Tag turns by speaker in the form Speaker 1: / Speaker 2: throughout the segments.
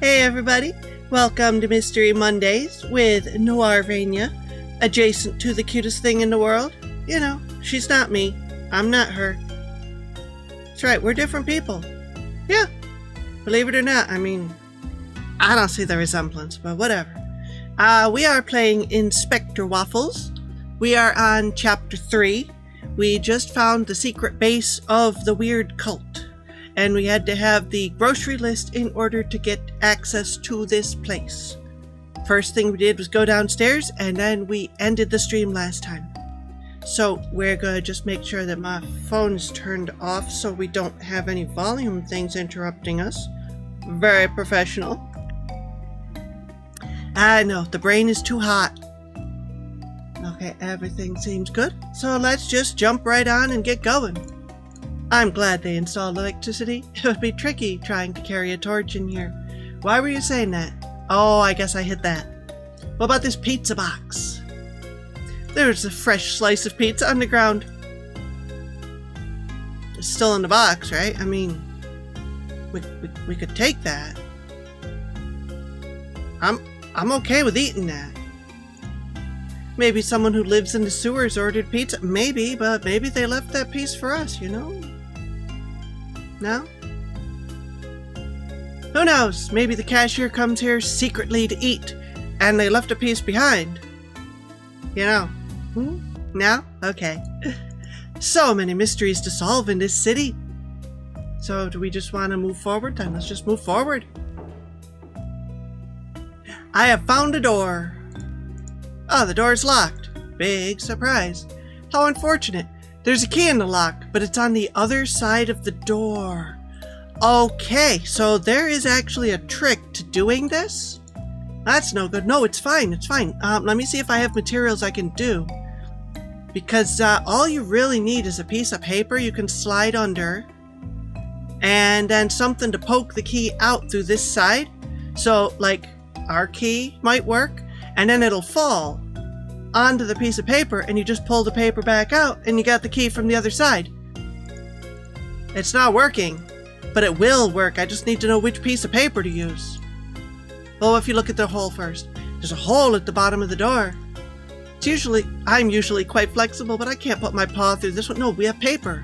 Speaker 1: Hey everybody, welcome to Mystery Mondays with Noir Renya, adjacent to the cutest thing in the world. You know, she's not me, I'm not her. That's right, we're different people. Yeah, believe it or not, I mean, I don't see the resemblance, but whatever. We are playing Inspector Waffles. We are on Chapter 3. We just found the secret base of the weird cult, and we had to have the grocery list in order to get access to this place. First thing we did was go downstairs, and then we ended the stream last time. So we're gonna just make sure that my phone's turned off so we don't have any volume things interrupting us. Very professional. I know, the brain is too hot. Okay, everything seems good. So let's just jump right on and get going. I'm glad they installed electricity. It would be tricky trying to carry a torch in here. Why were you saying that? Oh, I guess I hit that. What about this pizza box? There's a fresh slice of pizza on the ground. It's still in the box, right? I mean, we could take that. I'm okay with eating that. Maybe someone who lives in the sewers ordered pizza. Maybe, but maybe they left that piece for us, you know? No? Who knows? Maybe the cashier comes here secretly to eat, and they left a piece behind. You know? No? Okay. So many mysteries to solve in this city. So do we just want to move forward? Then let's just move forward. I have found a door. Oh, the door's locked. Big surprise. How unfortunate. There's a key in the lock, but it's on the other side of the door. Okay, so there is actually a trick to doing this? That's no good. No, it's fine. It's fine. Let me see if I have materials I can do. Because all you really need is a piece of paper you can slide under, and then something to poke the key out through this side. So, like, our key might work, and then it'll fall onto the piece of paper, and you just pull the paper back out, and you got the key from the other side. It's not working, but it will work. I just need to know which piece of paper to use. Well, if you look at the hole first, there's a hole at the bottom of the door. I'm usually quite flexible, but I can't put my paw through this one. No, we have paper.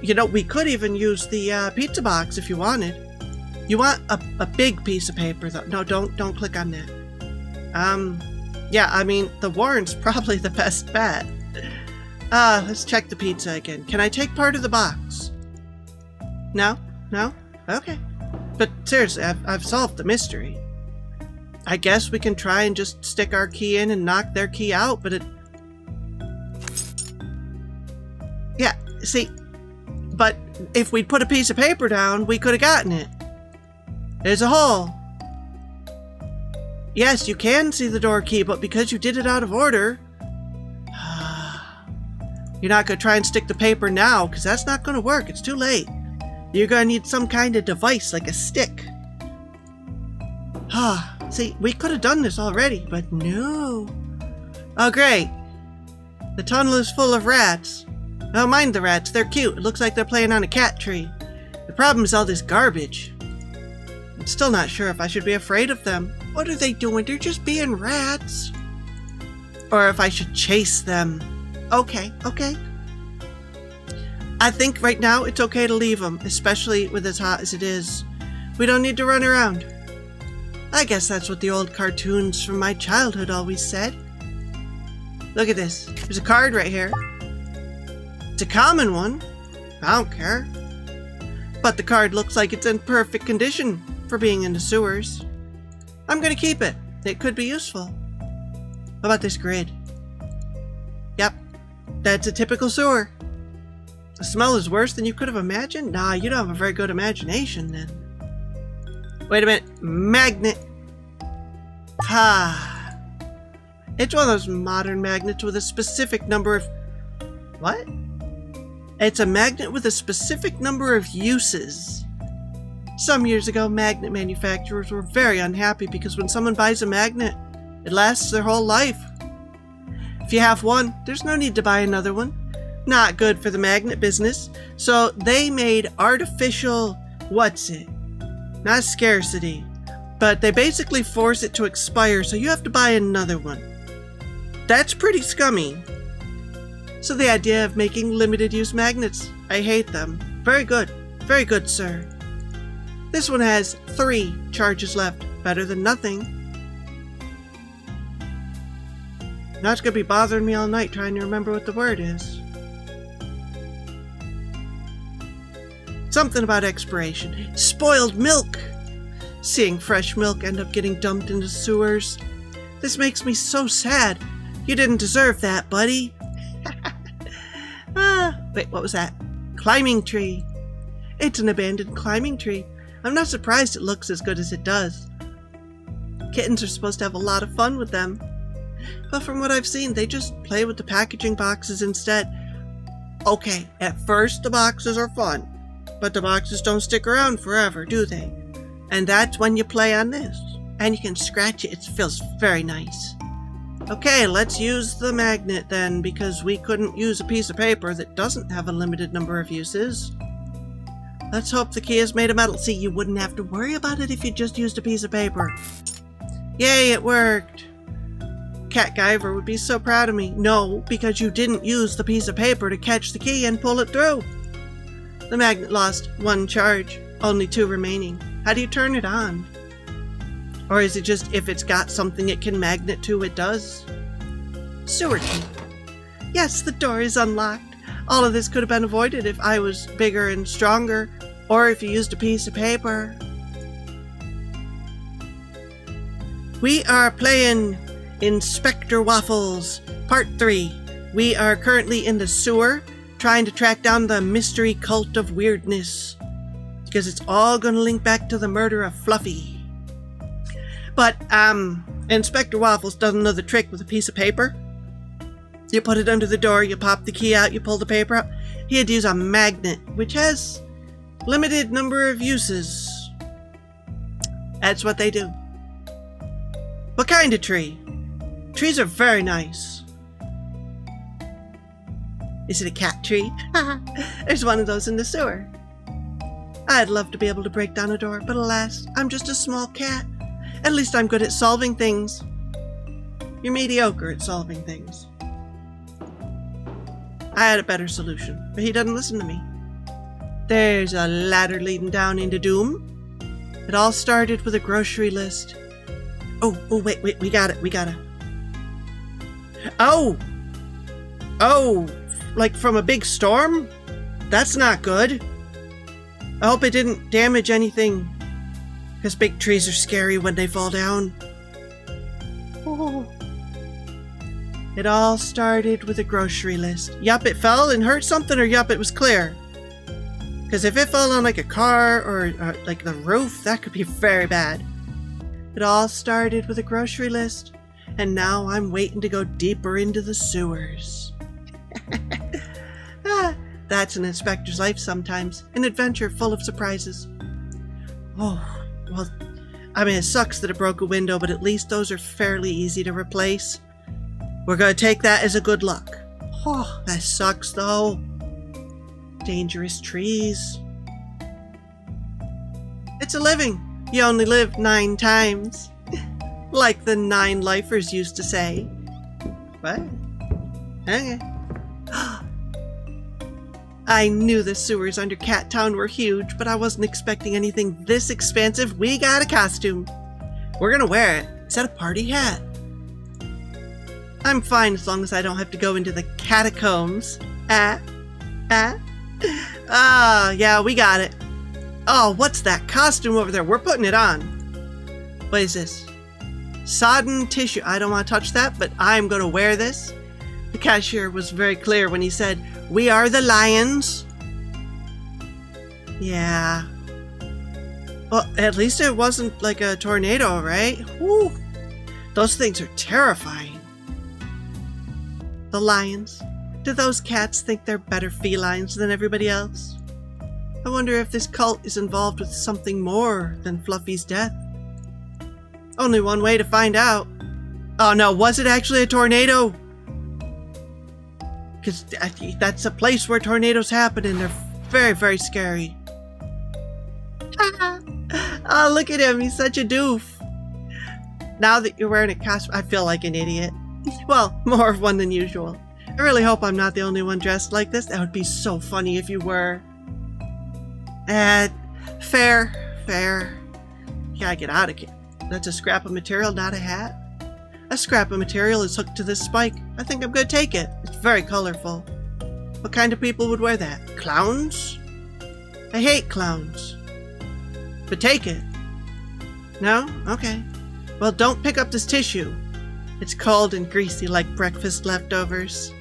Speaker 1: You know, we could even use the pizza box if you wanted. You want a big piece of paper, though. No, don't click on that. Yeah, I mean, the warrant's probably the best bet. Let's check the pizza again. Can I take part of the box? No? No? Okay. But seriously, I've solved the mystery. I guess we can try and just stick our key in and knock their key out, but it... Yeah, see, but if we'd put a piece of paper down, we could have gotten it. There's a hole. Yes, you can see the door key, but because you did it out of order, you're not going to try and stick the paper now, because that's not going to work. It's too late. You're going to need some kind of device, like a stick. See, we could have done this already, but no. Oh, great. The tunnel is full of rats. Oh, mind the rats. They're cute. It looks like they're playing on a cat tree. The problem is all this garbage. I'm still not sure if I should be afraid of them. What are they doing? They're just being rats. Or if I should chase them. Okay. I think right now it's okay to leave them, especially with as hot as it is. We don't need to run around. I guess that's what the old cartoons from my childhood always said. Look at this. There's a card right here. It's a common one. I don't care. But the card looks like it's in perfect condition for being in the sewers. I'm gonna keep it. It could be useful. How about this grid? Yep, that's a typical sewer. The smell is worse than you could have imagined? Nah, you don't have a very good imagination then. Wait a minute. Magnet. It's one of those modern magnets with a specific number of... What? It's a magnet with a specific number of uses. Some years ago, magnet manufacturers were very unhappy because when someone buys a magnet, it lasts their whole life. If you have one, there's no need to buy another one. Not good for the magnet business. So they made artificial, Not scarcity, but they basically force it to expire, so you have to buy another one. That's pretty scummy. So the idea of making limited use magnets, I hate them. Very good, sir. This one has 3 charges left, better than nothing. Now it's gonna be bothering me all night trying to remember what the word is. Something about expiration. Spoiled milk! Seeing fresh milk end up getting dumped into sewers. This makes me so sad. You didn't deserve that, buddy. Wait, what was that? Climbing tree. It's an abandoned climbing tree. I'm not surprised it looks as good as it does. Kittens are supposed to have a lot of fun with them. But from what I've seen, they just play with the packaging boxes instead. Okay, at first the boxes are fun, but the boxes don't stick around forever, do they? And that's when you play on this. And you can scratch it, it feels very nice. Okay, let's use the magnet then, because we couldn't use a piece of paper that doesn't have a limited number of uses. Let's hope the key is made of metal. See, you wouldn't have to worry about it if you just used a piece of paper. Yay, it worked! Cat Guyver would be so proud of me. No, because you didn't use the piece of paper to catch the key and pull it through. The magnet lost 1 charge, only 2 remaining. How do you turn it on? Or is it just if it's got something it can magnet to, it does? Sewer key. Yes, the door is unlocked. All of this could have been avoided if I was bigger and stronger, or if you used a piece of paper. We are playing Inspector Waffles, Part 3. We are currently in the sewer, trying to track down the mystery cult of weirdness. Because it's all gonna link back to the murder of Fluffy. But, Inspector Waffles doesn't know the trick with a piece of paper. You put it under the door, you pop the key out, you pull the paper out. He had to use a magnet, which has limited number of uses. That's what they do. What kind of tree? Trees are very nice. Is it a cat tree? There's one of those in the sewer. I'd love to be able to break down a door, but alas, I'm just a small cat. At least I'm good at solving things. You're mediocre at solving things. I had a better solution, but he doesn't listen to me. There's a ladder leading down into doom. It all started with a grocery list. Oh, wait, we got it. Oh, like from a big storm? That's not good. I hope it didn't damage anything, because big trees are scary when they fall down. Oh. It all started with a grocery list. Yup, it fell and hurt something, or yup, it was clear. Because if it fell on like a car or like the roof, that could be very bad. It all started with a grocery list, and now I'm waiting to go deeper into the sewers. That's an inspector's life sometimes. An adventure full of surprises. Oh, well, I mean, it sucks that it broke a window, but at least those are fairly easy to replace. We're gonna take that as a good luck. Oh, that sucks though. Dangerous trees. It's a living. You only live 9 times. Like the 9 lifers used to say. What? Okay. I knew the sewers under Cat Town were huge, but I wasn't expecting anything this expansive. We got a costume. We're gonna wear it. Is that a party hat? I'm fine as long as I don't have to go into the catacombs. Yeah, we got it. Oh, what's that costume over there? We're putting it on. What is this? Sodden tissue. I don't want to touch that, but I'm going to wear this. The cashier was very clear when he said, "We are the lions." Yeah. Well, at least it wasn't like a tornado, right? Whew. Those things are terrifying. The lions. Do those cats think they're better felines than everybody else? I wonder if this cult is involved with something more than Fluffy's death. Only one way to find out. Oh no, was it actually a tornado? Because that's a place where tornadoes happen and they're very, very scary. Oh, look at him. He's such a doof. Now that you're wearing a costume, I feel like an idiot. Well, more of one than usual. I really hope I'm not the only one dressed like this. That would be so funny if you were. Fair. Gotta get out of here. That's a scrap of material, not a hat. A scrap of material is hooked to this spike. I think I'm gonna take it. It's very colorful. What kind of people would wear that? Clowns? I hate clowns. But take it. No? Okay. Well, don't pick up this tissue. It's cold and greasy like breakfast leftovers.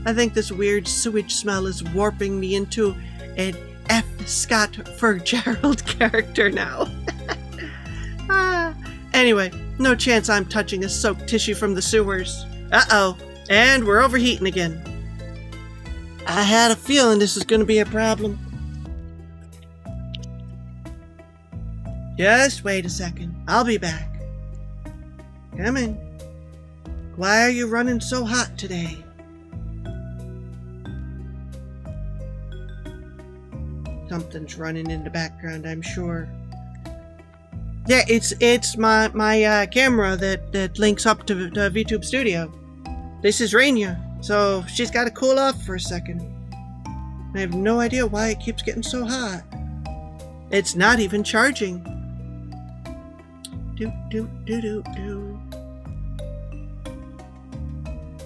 Speaker 1: I think this weird sewage smell is warping me into an F. Scott Fitzgerald character now. Anyway, no chance I'm touching a soaked tissue from the sewers. Uh-oh. And we're overheating again. I had a feeling this was going to be a problem. Just wait a second. I'll be back. Come in. Why are you running so hot today? Something's running in the background, I'm sure. Yeah, it's my camera that links up to VTube Studio. This is Renya, so she's got to cool off for a second. I have no idea why it keeps getting so hot. It's not even charging. Do.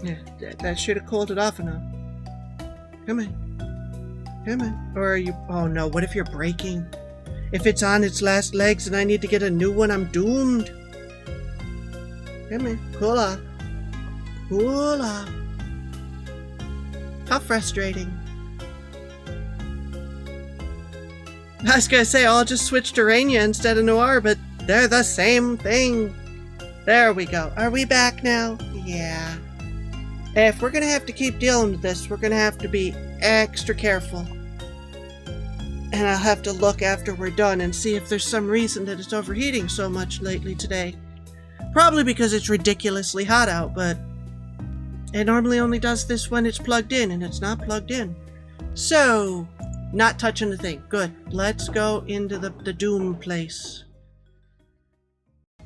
Speaker 1: Yeah, that should have cooled it off enough. Come on. Or are you... Oh no, what if you're breaking? If it's on its last legs and I need to get a new one, I'm doomed. Come on, cool off. How frustrating. I was gonna say, I'll just switch to Renya instead of Noir, but they're the same thing. There we go. Are we back now? Yeah. If we're gonna have to keep dealing with this, we're gonna have to be extra careful. And I'll have to look after we're done and see if there's some reason that it's overheating so much lately today. Probably because it's ridiculously hot out, but it normally only does this when it's plugged in, and it's not plugged in. So, not touching the thing. Good. Let's go into the doom place. I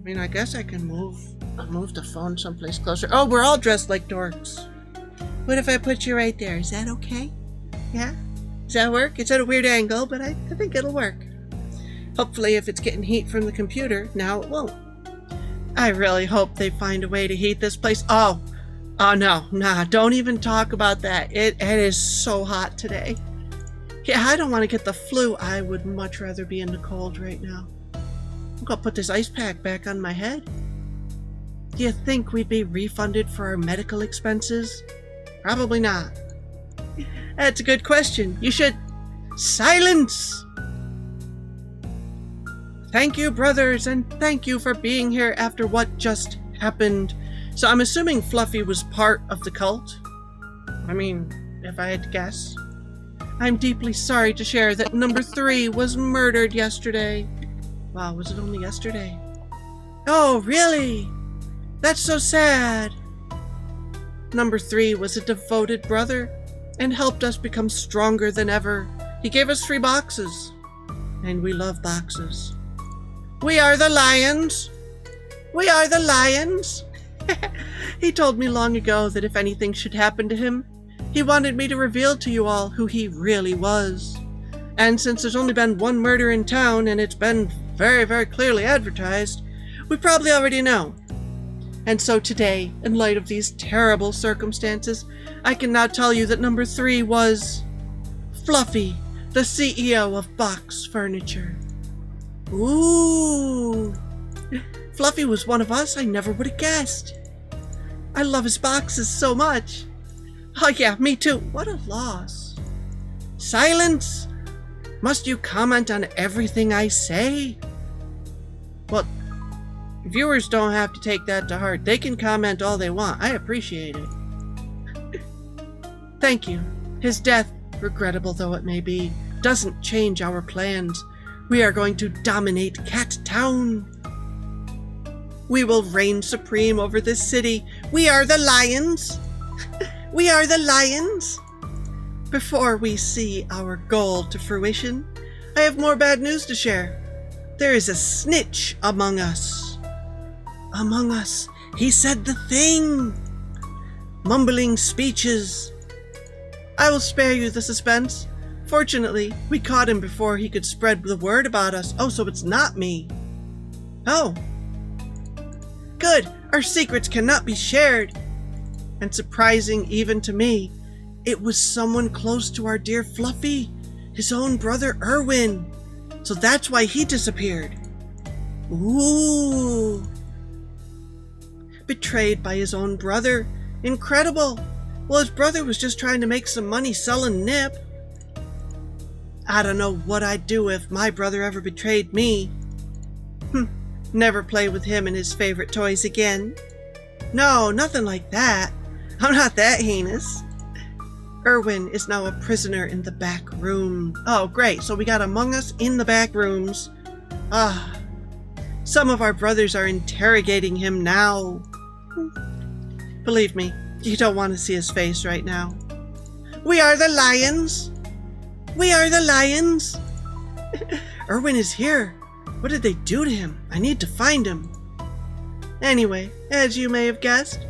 Speaker 1: mean, I guess I can move the phone someplace closer. Oh, we're all dressed like dorks. What if I put you right there? Is that okay? Yeah? Does that work? It's at a weird angle, but I think it'll work. Hopefully, if it's getting heat from the computer, now it won't. I really hope they find a way to heat this place. Oh no, nah, don't even talk about that. It is so hot today. Yeah, I don't want to get the flu. I would much rather be in the cold right now. I'm gonna put this ice pack back on my head. Do you think we'd be refunded for our medical expenses? Probably not. That's a good question. You should... Silence! Thank you, brothers, and thank you for being here after what just happened. So I'm assuming Fluffy was part of the cult? I mean, if I had to guess. I'm deeply sorry to share that number 3 was murdered yesterday. Wow, was it only yesterday? Oh, really? That's so sad. Number 3 was a devoted brother and helped us become stronger than ever. He gave us 3 boxes. And we love boxes. We are the lions. We are the lions. He told me long ago that if anything should happen to him, he wanted me to reveal to you all who he really was. And since there's only been one murder in town and it's been very, very clearly advertised, we probably already know. And so today, in light of these terrible circumstances, I can now tell you that number 3 was Fluffy, the CEO of Box Furniture. Ooh! Fluffy was one of us. I never would have guessed. I love his boxes so much. Oh yeah, me too. What a loss. Silence! Must you comment on everything I say? Well, viewers don't have to take that to heart. They can comment all they want. I appreciate it. Thank you. His death, regrettable though it may be, doesn't change our plans. We are going to dominate Cat Town. We will reign supreme over this city. We are the lions. We are the lions. Before we see our goal to fruition, I have more bad news to share. There is a snitch among us. Among us. He said the thing. Mumbling speeches. I will spare you the suspense. Fortunately, we caught him before he could spread the word about us. Oh, so it's not me. Oh. Good. Our secrets cannot be shared. And surprising even to me, it was someone close to our dear Fluffy, his own brother Erwin. So that's why he disappeared. Ooh. Betrayed by his own brother. Incredible. Well, his brother was just trying to make some money selling nip. I don't know what I'd do if my brother ever betrayed me. Never play with him and his favorite toys again. No, nothing like that. I'm not that heinous. Erwin is now a prisoner in the back room. Oh, great. So we got Among Us in the back rooms. Some of our brothers are interrogating him now. Believe me, you don't want to see his face right now. We are the lions. We are the lions. Erwin is here. What did they do to him? I need to find him. Anyway, as you may have guessed,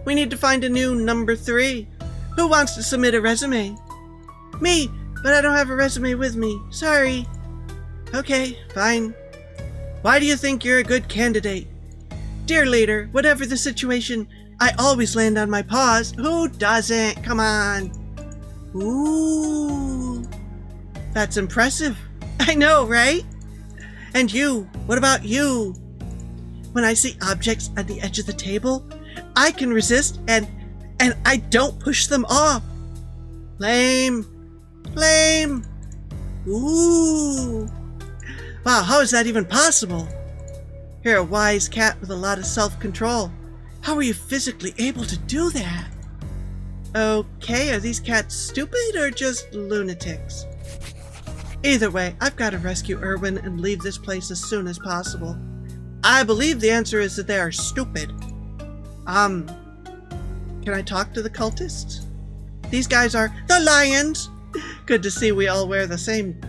Speaker 1: we need to find a new number 3. Who wants to submit a resume? Me, but I don't have a resume with me. Sorry. Okay, fine. Why do you think you're a good candidate? Dear leader, whatever the situation, I always land on my paws. Who doesn't? Come on. Ooh. That's impressive. I know, right? And you, what about you? When I see objects at the edge of the table, I can resist and I don't push them off. Lame. Lame. Ooh. Wow, how is that even possible? You're a wise cat with a lot of self-control. How are you physically able to do that? Okay, are these cats stupid or just lunatics? Either way, I've got to rescue Erwin and leave this place as soon as possible. I believe the answer is that they are stupid. Can I talk to the cultists? These guys are the lions. Good to see we all wear the same,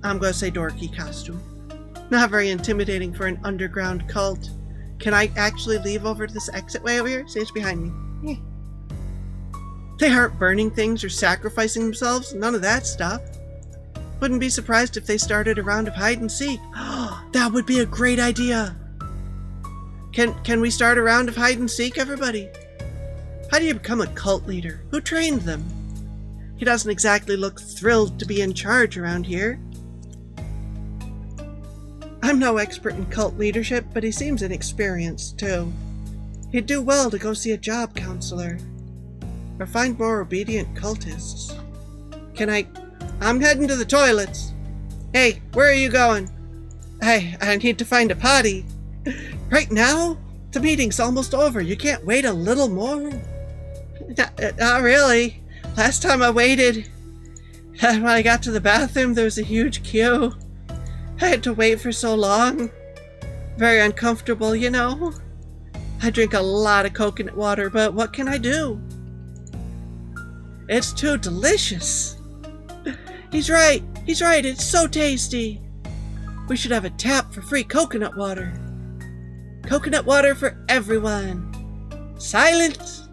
Speaker 1: I'm going to say dorky costume. Not very intimidating for an underground cult. Can I actually leave over to this exit way over here? See, it's behind me. They aren't burning things or sacrificing themselves. None of that stuff. Wouldn't be surprised if they started a round of hide and seek. That would be a great idea. Can we start a round of hide and seek, everybody? How do you become a cult leader? Who trained them? He doesn't exactly look thrilled to be in charge around here. I'm no expert in cult leadership, but he seems inexperienced, too. He'd do well to go see a job counselor. Or find more obedient cultists. I'm heading to the toilets. Hey, where are you going? Hey, I need to find a potty. Right now? The meeting's almost over. You can't wait a little more? Not really. Last time I waited, when I got to the bathroom, there was a huge queue. I had to wait for so long. Very uncomfortable, you know. I drink a lot of coconut water, but what can I do? It's too delicious. He's right. It's so tasty. We should have a tap for free coconut water. Coconut water for everyone. Silence.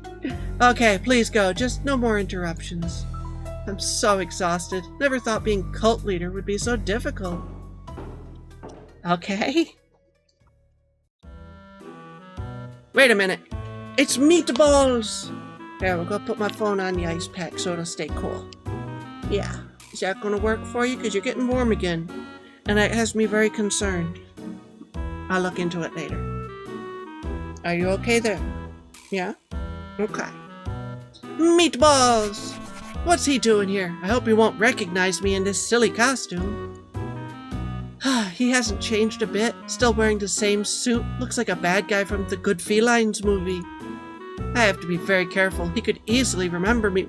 Speaker 1: Okay, please go. Just no more interruptions. I'm so exhausted. Never thought being cult leader would be so difficult. Okay. Wait a minute. It's meatballs. There, we'll go put my phone on the ice pack so it'll stay cool. Yeah. Is that going to work for you? Because you're getting warm again. And that has me very concerned. I'll look into it later. Are you okay there? Yeah? Okay. Meatballs! What's he doing here? I hope he won't recognize me in this silly costume. He hasn't changed a bit. Still wearing the same suit. Looks like a bad guy from the Good Felines movie. I have to be very careful. He could easily remember me.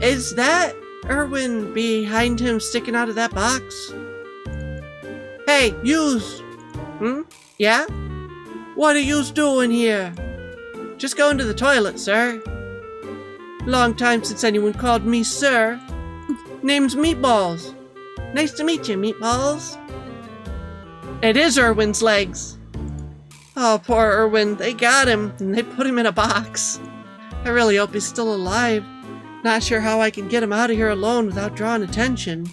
Speaker 1: Is that Erwin behind him sticking out of that box? Hey, yous! Yeah? What are yous doing here? Just going to the toilet, sir. Long time since anyone called me sir. Name's Meatballs. Nice to meet you, Meatballs. It is Irwin's legs. Oh, poor Irwin. They got him, and they put him in a box. I really hope he's still alive. Not sure how I can get him out of here alone without drawing attention.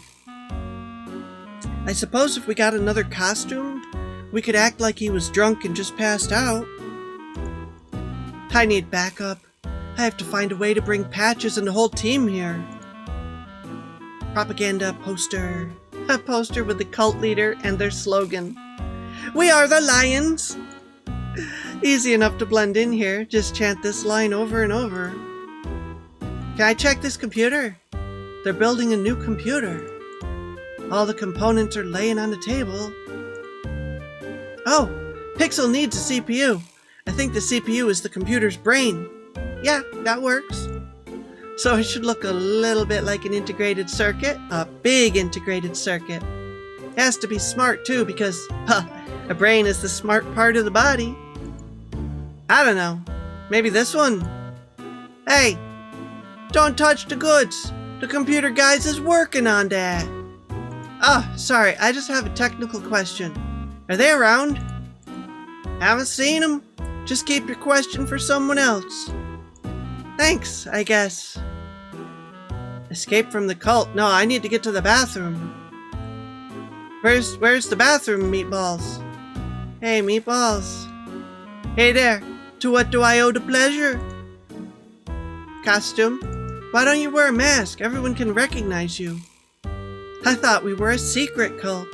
Speaker 1: I suppose if we got another costume, we could act like he was drunk and just passed out. I need backup. I have to find a way to bring Patches and the whole team here. Propaganda poster. A poster with the cult leader and their slogan. We are the Lions! Easy enough to blend in here. Just chant this line over and over. Can I check this computer? They're building a new computer. All the components are laying on the table. Oh, Pixel needs a CPU. I think the CPU is the computer's brain. Yeah, that works. So it should look a little bit like an integrated circuit. A big integrated circuit. It has to be smart too because, a brain is the smart part of the body. I don't know. Maybe this one? Hey, don't touch the goods. The computer guys is working on that. Oh, sorry, I just have a technical question. Are they around? Haven't seen them. Just keep your question for someone else. Thanks, I guess. Escape from the cult. No, I need to get to the bathroom. Where's the bathroom, Meatballs? Hey, Meatballs. Hey there. To what do I owe the pleasure? Costume? Why don't you wear a mask? Everyone can recognize you. I thought we were a secret cult.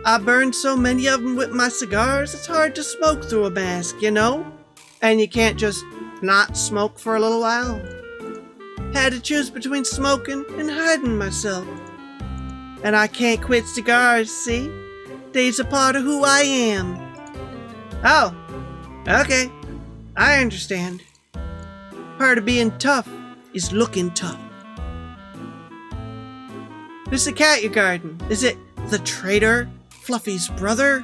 Speaker 1: I burned so many of them with my cigars, it's hard to smoke through a mask, you know? And you can't just not smoke for a little while. Had to choose between smoking and hiding myself. And I can't quit cigars, see? They's a part of who I am. Oh, okay. I understand. Part of being tough is looking tough. Who's the cat you're guarding? Is it the traitor? Fluffy's brother?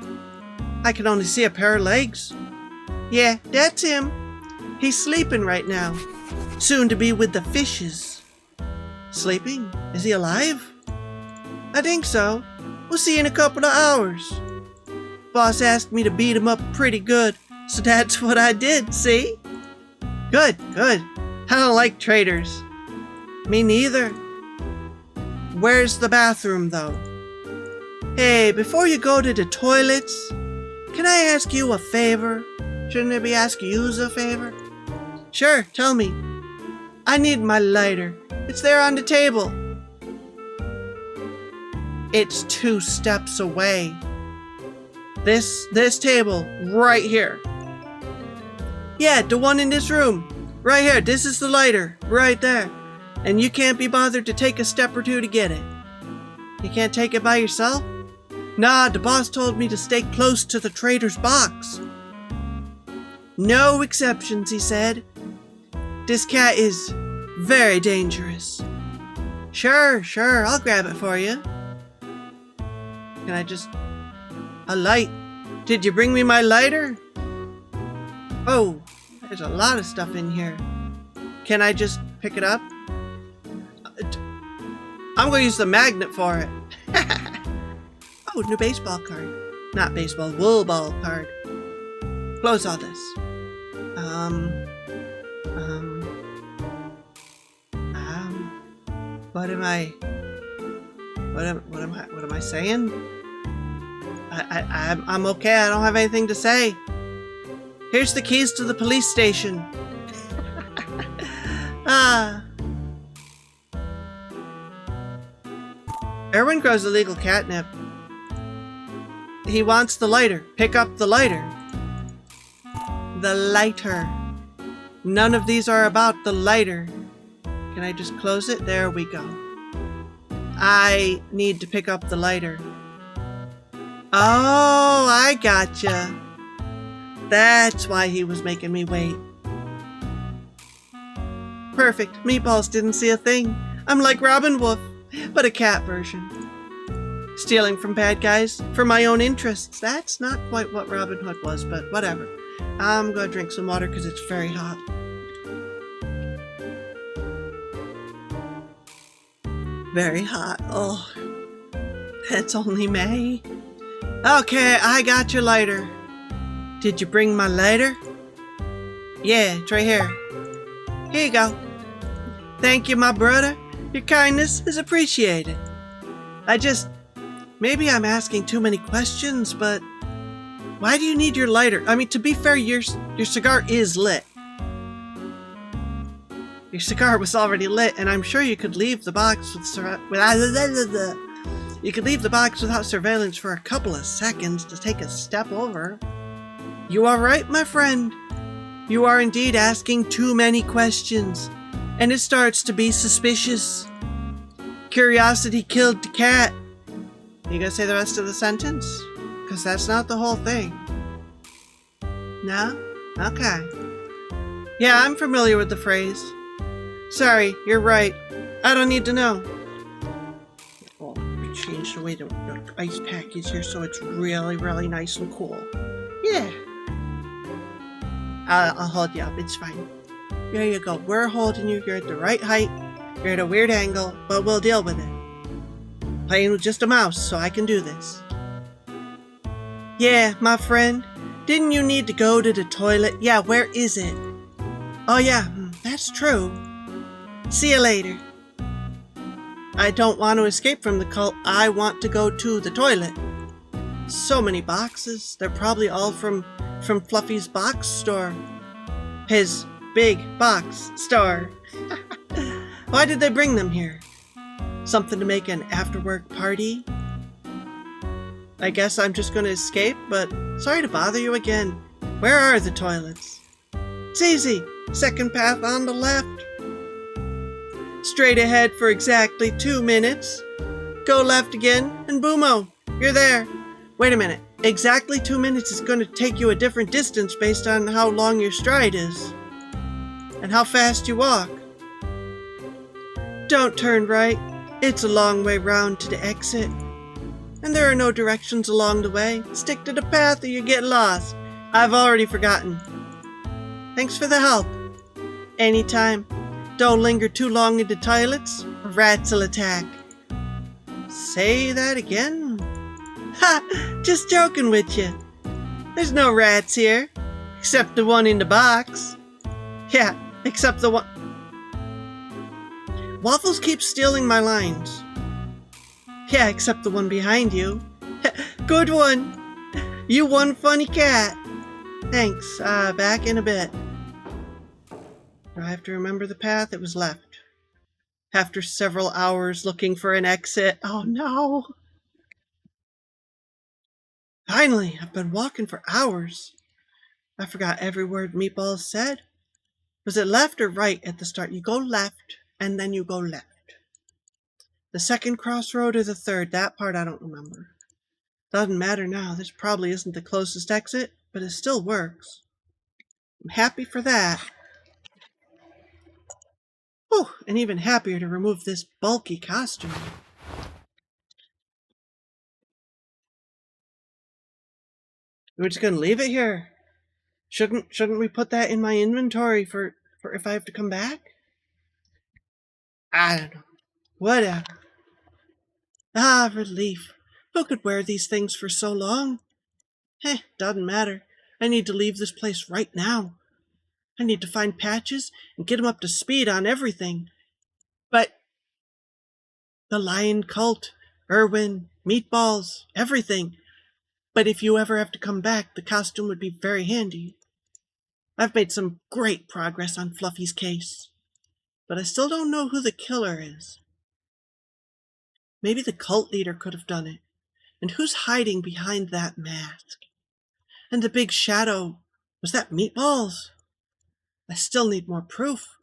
Speaker 1: I can only see a pair of legs. Yeah, that's him. He's sleeping right now. Soon to be with the fishes. Sleeping? Is he alive? I think so. We'll see in a couple of hours. Boss asked me to beat him up pretty good, so that's what I did, see? Good, good. I don't like traitors. Me neither. Where's the bathroom, though? Hey, before you go to the toilets, can I ask you a favor? Shouldn't I be asking you a favor? Sure, tell me. I need my lighter. It's there on the table. It's 2 steps away. This table, right here. Yeah, the one in this room. Right here, this is the lighter, right there. And you can't be bothered to take a step or two to get it. You can't take it by yourself? Nah, the boss told me to stay close to the trader's box. No exceptions, he said. This cat is very dangerous. Sure, I'll grab it for you. Can I just... A light. Did you bring me my lighter? Oh, there's a lot of stuff in here. Can I just pick it up? I'm going to use the magnet for it. Oh, new baseball card. Not baseball, wool ball card. Close all this. What am I saying? I'm okay. I don't have anything to say. Here's the keys to the police station. Erwin grows illegal catnip. He wants the lighter. Pick up the lighter. The lighter. None of these are about the lighter. Can I just close it? There we go. I need to pick up the lighter. Oh, I gotcha. That's why he was making me wait. Perfect. Meatballs didn't see a thing. I'm like Robin Wolf, but a cat version. Stealing from bad guys for my own interests. That's not quite what Robin Hood was, but whatever. I'm gonna drink some water because it's very hot. Very hot. Oh, it's only May. Okay, I got your lighter. Did you bring my lighter? Yeah, it's right here. Here you go. Thank you, my brother. Your kindness is appreciated. Maybe I'm asking too many questions, but why do you need your lighter? I mean, to be fair, your cigar is lit. Your cigar was already lit, and I'm sure you could leave the box without surveillance for a couple of seconds to take a step over. You are right, my friend. You are indeed asking too many questions, and it starts to be suspicious. Curiosity killed the cat. You gonna say the rest of the sentence? Because that's not the whole thing. No? Okay. Yeah, I'm familiar with the phrase. Sorry, you're right. I don't need to know. Oh, we changed the way the ice pack is here so it's really, really nice and cool. Yeah. I'll hold you up. It's fine. There you go. We're holding you. You're at the right height. You're at a weird angle, but we'll deal with it. Playing with just a mouse, so I can do this. Yeah, my friend. Didn't you need to go to the toilet? Yeah, where is it? Oh yeah, that's true. See you later. I don't want to escape from the cult. I want to go to the toilet. So many boxes. They're probably all from Fluffy's box store. His big box store. Why did they bring them here? Something to make an after-work party? I guess I'm just going to escape, but sorry to bother you again. Where are the toilets? It's easy. Second path on the left. Straight ahead for exactly 2 minutes. Go left again, and boomo, you're there. Wait a minute. Exactly 2 minutes is going to take you a different distance based on how long your stride is. And how fast you walk. Don't turn right. It's a long way round to the exit. And there are no directions along the way. Stick to the path or you get lost. I've already forgotten. Thanks for the help. Anytime. Don't linger too long in the toilets, or rats will attack. Say that again? Ha! Just joking with you. There's no rats here. Except the one in the box. Yeah, except the one... Waffles keeps stealing my lines. Yeah, except the one behind you. Good one. You one funny cat. Thanks. Back in a bit. Do I have to remember the path? It was left. After several hours looking for an exit. Oh no! Finally, I've been walking for hours. I forgot every word Meatballs said. Was it left or right at the start? You go left, and then you go left. The second crossroad or the third? That part I don't remember. Doesn't matter now. This probably isn't the closest exit, but it still works. I'm happy for that. Oh, and even happier to remove this bulky costume. We're just gonna leave it here. Shouldn't we put that in my inventory for if I have to come back? I don't know. Whatever. Ah, relief. Who could wear these things for so long? Doesn't matter. I need to leave this place right now. I need to find Patches and get him up to speed on everything. But the Lion Cult, Irwin, Meatballs, everything. But if you ever have to come back, the costume would be very handy. I've made some great progress on Fluffy's case, but I still don't know who the killer is. Maybe the cult leader could have done it. And who's hiding behind that mask? And the big shadow, was that Meatballs? I still need more proof.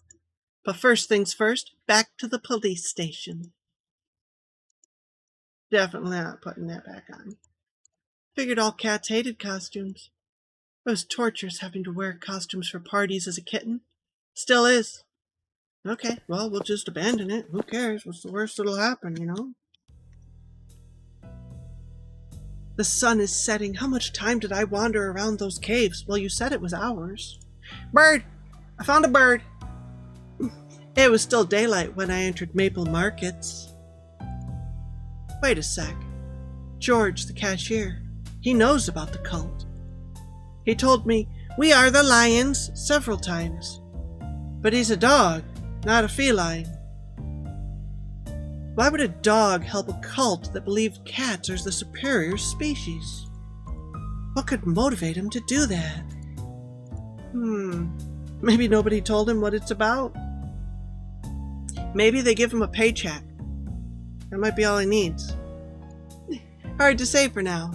Speaker 1: But first things first, back to the police station. Definitely not putting that back on. Figured all cats hated costumes. It was torturous having to wear costumes for parties as a kitten. Still is. Okay, well, we'll just abandon it. Who cares? What's the worst that'll happen, you know? The sun is setting. How much time did I wander around those caves? Well, you said it was hours. Bird! I found a bird! It was still daylight when I entered Maple Markets. Wait a sec. George, the cashier, he knows about the cult. He told me we are the lions several times. But he's a dog, not a feline. Why would a dog help a cult that believed cats are the superior species? What could motivate him to do that? Maybe nobody told him what it's about. Maybe they give him a paycheck. That might be all he needs. Hard to say for now.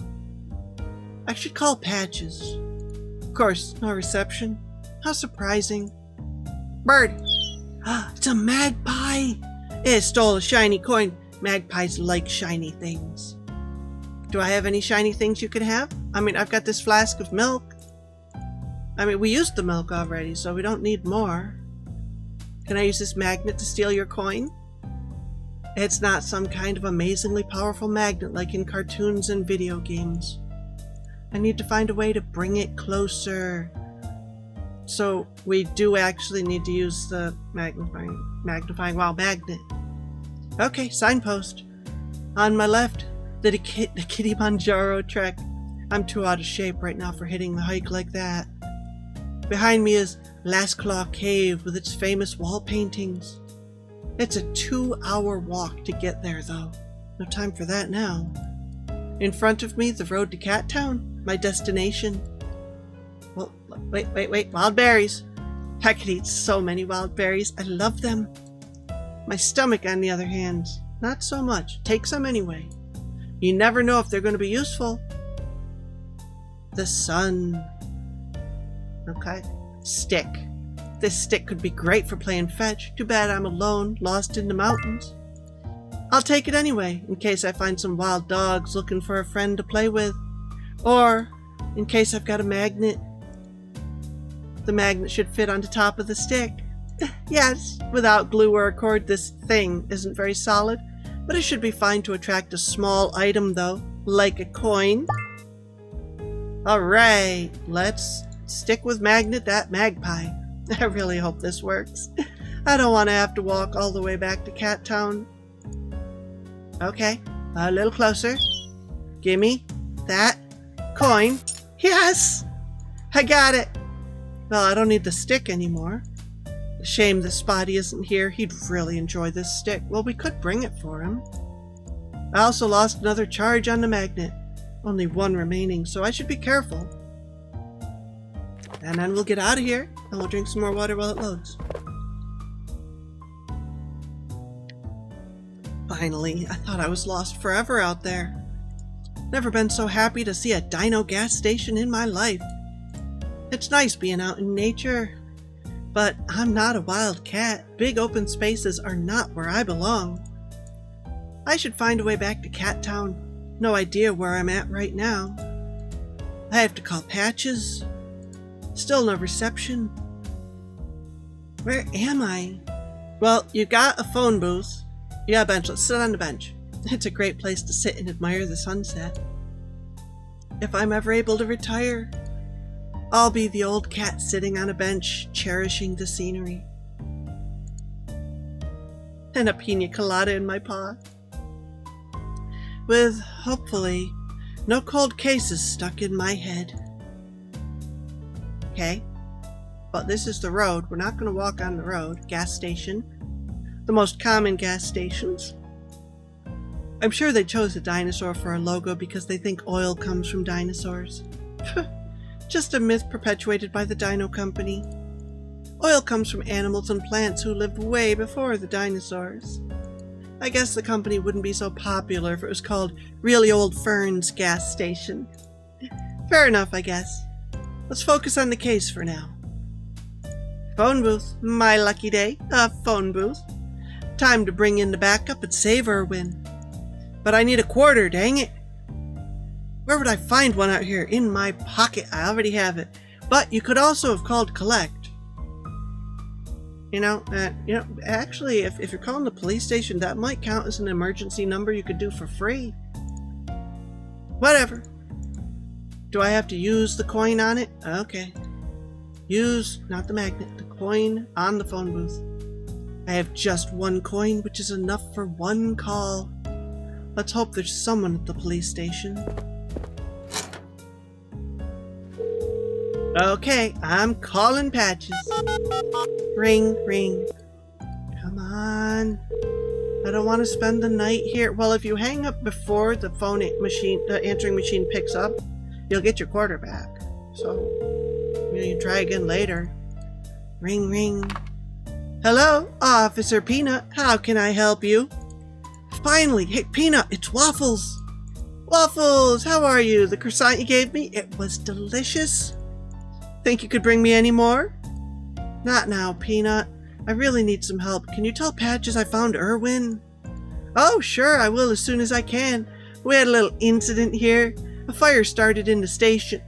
Speaker 1: I should call Patches. Of course, no reception. How surprising. Bird! It's a magpie! It stole a shiny coin. Magpies like shiny things. Do I have any shiny things you could have? I mean, I've got this flask of milk. I mean, we used the milk already, so we don't need more. Can I use this magnet to steal your coin? It's not some kind of amazingly powerful magnet like in cartoons and video games. I need to find a way to bring it closer. So we do actually need to use the magnifying wow magnet. Okay, signpost. On my left, the Kilimanjaro trek. I'm too out of shape right now for hitting the hike like that. Behind me is Last Claw Cave with its famous wall paintings. It's a 2-hour walk to get there though. No time for that now. In front of me, the road to Cat Town, my destination. Well, wait, wild berries. I could eat so many wild berries. I love them. My stomach, on the other hand, not so much. Take some anyway. You never know if they're going to be useful. The sun. Okay. Stick. This stick could be great for playing fetch. Too bad I'm alone, lost in the mountains. I'll take it anyway, in case I find some wild dogs looking for a friend to play with. Or, in case I've got a magnet. The magnet should fit on the top of the stick. Yes, without glue or a cord, this thing isn't very solid, but it should be fine to attract a small item though, like a coin. Alright, let's stick with magnet that magpie. I really hope this works. I don't want to have to walk all the way back to Cat Town. Okay, a little closer. Gimme that coin. Yes! I got it! Well, I don't need the stick anymore. Shame that Spotty isn't here. He'd really enjoy this stick. Well, we could bring it for him. I also lost another charge on the magnet. Only one remaining, so I should be careful. And then we'll get out of here, and we'll drink some more water while it loads. Finally, I thought I was lost forever out there. Never been so happy to see a dino gas station in my life. It's nice being out in nature. But I'm not a wild cat. Big open spaces are not where I belong. I should find a way back to Cat Town. No idea where I'm at right now. I have to call Patches. Still no reception. Where am I? Well, you got a phone booth. You got a bench. Let's sit on the bench. It's a great place to sit and admire the sunset. If I'm ever able to retire, I'll be the old cat sitting on a bench, cherishing the scenery. And a pina colada in my paw. With, hopefully, no cold cases stuck in my head. Okay, but this is the road. We're not going to walk on the road. Gas station. The most common gas stations. I'm sure they chose a dinosaur for a logo because they think oil comes from dinosaurs. Just a myth perpetuated by the Dino Company. Oil comes from animals and plants who lived way before the dinosaurs. I guess the company wouldn't be so popular if it was called Really Old Ferns Gas Station. Fair enough, I guess. Let's focus on the case for now. Phone booth. My lucky day. A phone booth. Time to bring in the backup and save our win. But I need a quarter, dang it. Where would I find one out here? In my pocket. I already have it. But you could also have called collect. Actually, if you're calling the police station, that might count as an emergency number you could do for free. Whatever. Do I have to use the coin on it? Okay. Use, not the magnet, the coin on the phone booth. I have just one coin, which is enough for one call. Let's hope there's someone at the police station. Okay, I'm calling Patches. Ring, ring. Come on. I don't want to spend the night here. Well, if you hang up before the answering machine picks up, you'll get your quarter back. So, you can try again later. Ring, ring. Hello, Officer Peanut. How can I help you? Finally! Hey, Peanut, it's Waffles! Waffles, how are you? The croissant you gave me, it was delicious. Think you could bring me any more? Not now, Peanut. I really need some help. Can you tell Patches I found Erwin? Oh, sure, I will as soon as I can. We had a little incident here. A fire started in the station.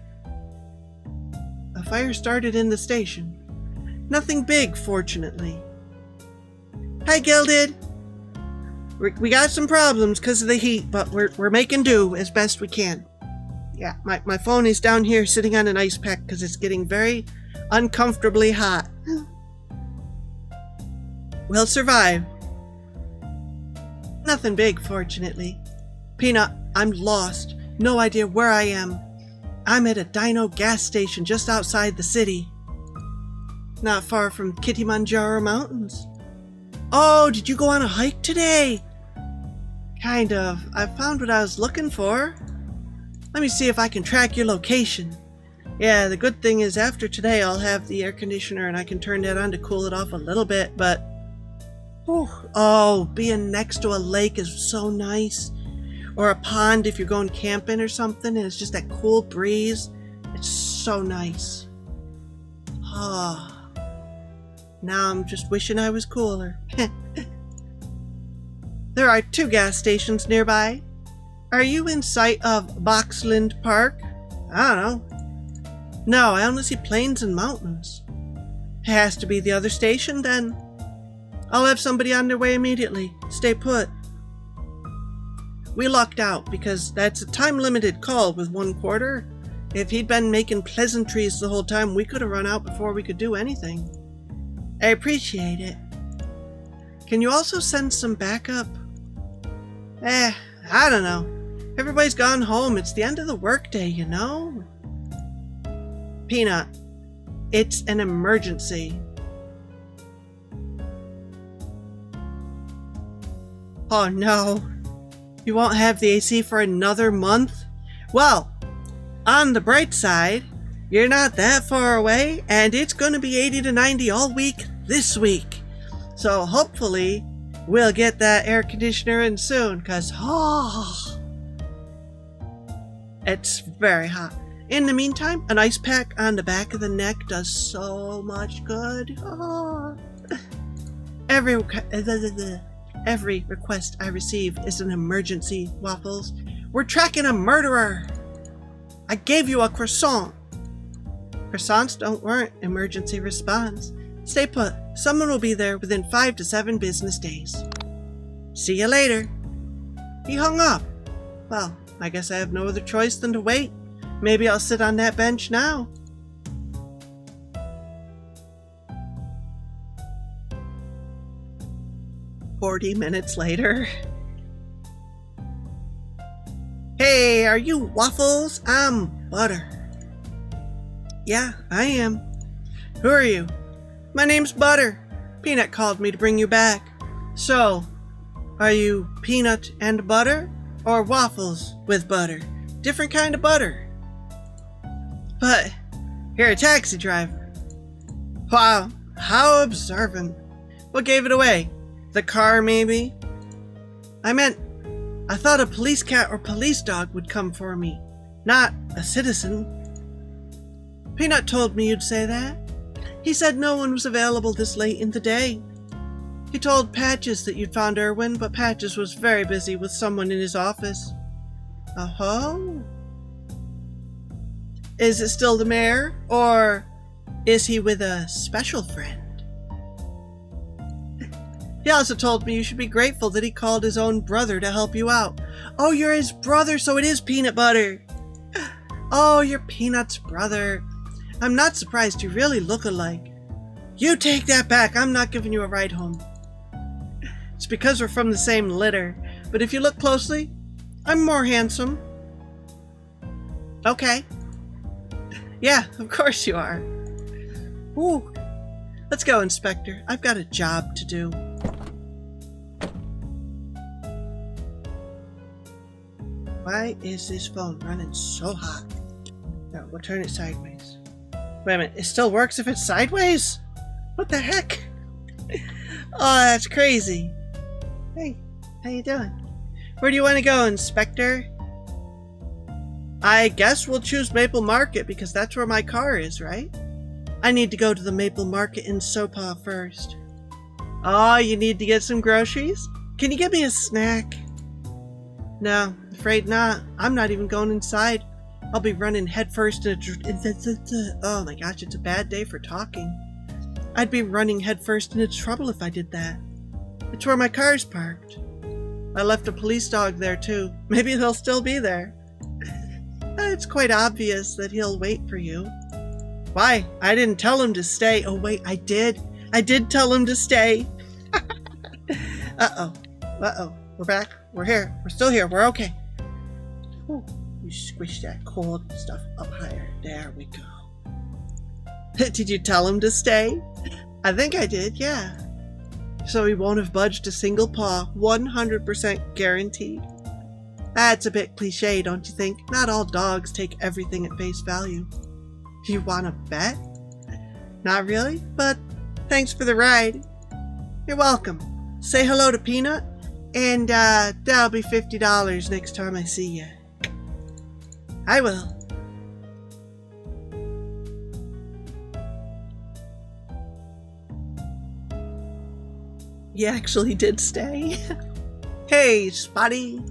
Speaker 1: Nothing big, fortunately. Hi, Gilded. We got some problems because of the heat, but we're making do as best we can. Yeah, my phone is down here sitting on an ice pack because it's getting very uncomfortably hot. We'll survive. Nothing big, fortunately. Peanut, I'm lost. No idea where I am. I'm at a dino gas station just outside the city. Not far from Kilimanjaro Mountains. Oh, did you go on a hike today? Kind of. I found what I was looking for. Let me see if I can track your location. Yeah, the good thing is after today I'll have the air conditioner and I can turn that on to cool it off a little bit, but... Oh, being next to a lake is so nice. Or a pond if you're going camping or something and it's just that cool breeze. It's so nice. Ah. Now I'm just wishing I was cooler. There are 2 gas stations nearby. Are you in sight of Boxland Park? I don't know. No, I only see plains and mountains. It has to be the other station then. I'll have somebody on their way immediately. Stay put. We lucked out because that's a time-limited call with 1/4. If he'd been making pleasantries the whole time, we could have run out before we could do anything. I appreciate it. Can you also send some backup? I don't know. Everybody's gone home. It's the end of the workday, you know? Peanut, it's an emergency. Oh no. You won't have the AC for another month? Well, on the bright side, you're not that far away, and it's going to be 80 to 90 all week this week. So hopefully, we'll get that air conditioner in soon, because, it's very hot. In the meantime, an ice pack on the back of the neck does so much good. Every request I receive is an emergency, Waffles. We're tracking a murderer. I gave you a croissant. Croissants don't warrant emergency response. Stay put. Someone will be there within 5 to 7 business days. See you later. He hung up. Well, I guess I have no other choice than to wait. Maybe I'll sit on that bench now. "40 minutes later. Hey, are you Waffles? I'm Butter. Yeah, I am. Who are you? My name's Butter. Peanut called me to bring you back. So, are you Peanut and Butter? Or Waffles with butter? Different kind of butter. But, you're a taxi driver. Wow, how observant. What gave it away? The car, maybe? I thought a police cat or police dog would come for me, not a citizen. Peanut told me you'd say that. He said no one was available this late in the day. He told Patches that you'd found Erwin, but Patches was very busy with someone in his office. Oh. Is it still the mayor, or is he with a special friend? He also told me you should be grateful that he called his own brother to help you out. Oh, you're his brother, so it is Peanut Butter. Oh, you're Peanut's brother. I'm not surprised, you really look alike. You take that back, I'm not giving you a ride home. It's because we're from the same litter, but if you look closely, I'm more handsome. Okay. Yeah, of course you are. Ooh. Let's go, Inspector. I've got a job to do. Why is this phone running so hot? No, we'll turn it sideways. Wait a minute, it still works if it's sideways? What the heck? Oh, that's crazy. Hey, how you doing? Where do you want to go, Inspector? I guess we'll choose Maple Market because that's where my car is, right? I need to go to the Maple Market in Sopa first. Oh, you need to get some groceries? Can you get me a snack? No, afraid not. I'm not even going inside. I'll be running headfirst into oh my gosh, it's a bad day for talking. I'd be running headfirst into trouble if I did that. It's where my car's parked. I left a police dog there too. Maybe he'll still be there. It's quite obvious that he'll wait for you. Why? I didn't tell him to stay. Oh wait, I did. I did tell him to stay. Uh-oh. Uh-oh. We're back. We're here. We're still here. We're okay. Ooh, you squish that cold stuff up higher. There we go. Did you tell him to stay? I think I did, yeah. So he won't have budged a single paw. 100% guaranteed. That's a bit cliche, don't you think? Not all dogs take everything at face value. You want to bet? Not really, but thanks for the ride. You're welcome. Say hello to Peanut, and that'll be $50 next time I see you. I will. You actually did stay? Hey, Spotty.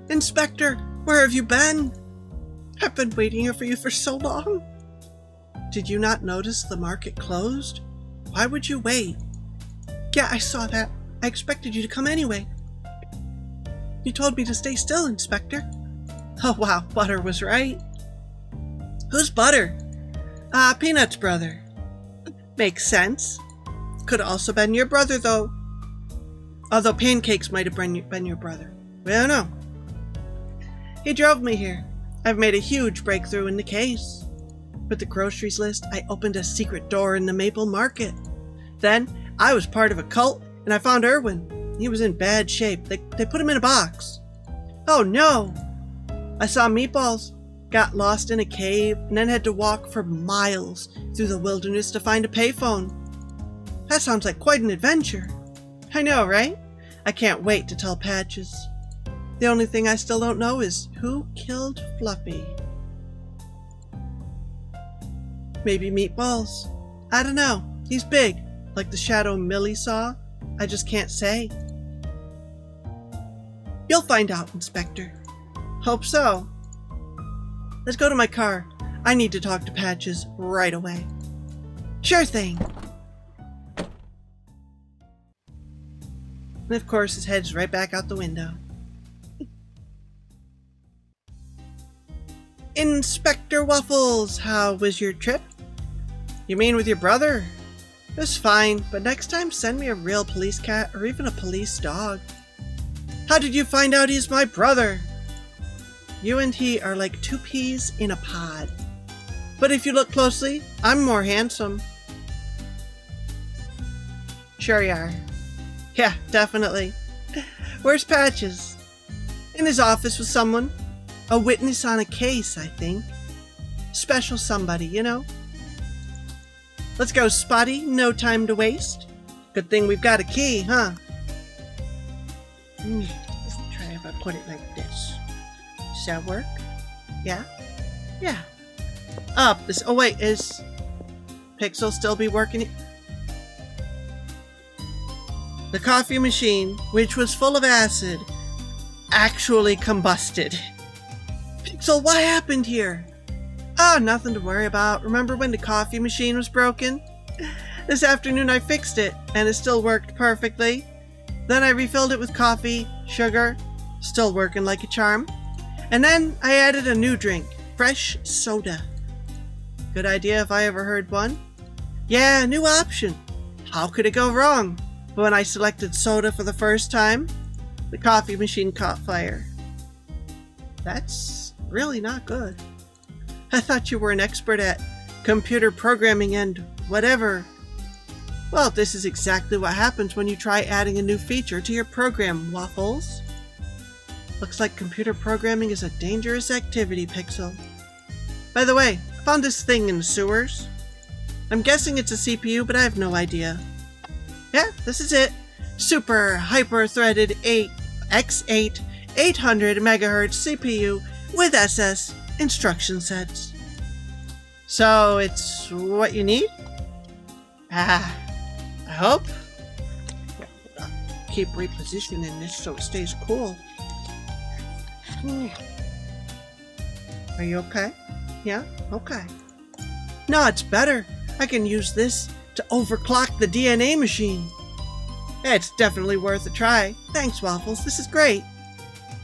Speaker 1: Inspector, where have you been? I've been waiting here for you for so long. Did you not notice the market closed? Why would you wait? Yeah, I saw that. I expected you to come anyway. You told me to stay still, Inspector. Oh wow, Butter was right. Who's Butter? Peanut's brother. Makes sense. Could have also been your brother, though. Although Pancakes might have been your brother. We don't know. He drove me here. I've made a huge breakthrough in the case. With the groceries list, I opened a secret door in the Maple Market. Then, I was part of a cult, and I found Irwin. He was in bad shape. They put him in a box. Oh no! I saw Meatballs, got lost in a cave, and then had to walk for miles through the wilderness to find a payphone. That sounds like quite an adventure. I know, right? I can't wait to tell Patches. The only thing I still don't know is who killed Fluffy. Maybe Meatballs. I don't know. He's big, like the shadow Millie saw. I just can't say. You'll find out, Inspector. Hope so. Let's go to my car. I need to talk to Patches right away. Sure thing. And of course, his head's right back out the window. Inspector Waffles, how was your trip? You mean with your brother? It was fine, but next time send me a real police cat or even a police dog. How did you find out he's my brother? You and he are like two peas in a pod. But if you look closely, I'm more handsome. Sure you are. Yeah, definitely. Where's Patches? In his office with someone. A witness on a case, I think. Special somebody, you know? Let's go, Spotty. No time to waste. Good thing we've got a key, huh? Let's try if I put it like this. Does that work? Yeah? Yeah. Up. This. Oh wait, is Pixel still be working it? The coffee machine, which was full of acid, actually combusted. Pixel, what happened here? Oh, nothing to worry about. Remember when the coffee machine was broken? This afternoon I fixed it, and it still worked perfectly. Then I refilled it with coffee, sugar, still working like a charm. And then I added a new drink, fresh soda. Good idea if I ever heard one. Yeah, new option. How could it go wrong? But when I selected soda for the first time, the coffee machine caught fire. That's really not good. I thought you were an expert at computer programming and whatever. Well, this is exactly what happens when you try adding a new feature to your program, Waffles. Looks like computer programming is a dangerous activity, Pixel. By the way, I found this thing in the sewers. I'm guessing it's a CPU, but I have no idea. Yeah, this is it. Super hyper-threaded X8 800 MHz CPU with SS instruction sets. So it's what you need? I hope. Keep repositioning this so it stays cool. Are you okay? Yeah? Okay. No, it's better. I can use this to overclock the DNA machine. It's definitely worth a try. Thanks, Waffles. This is great.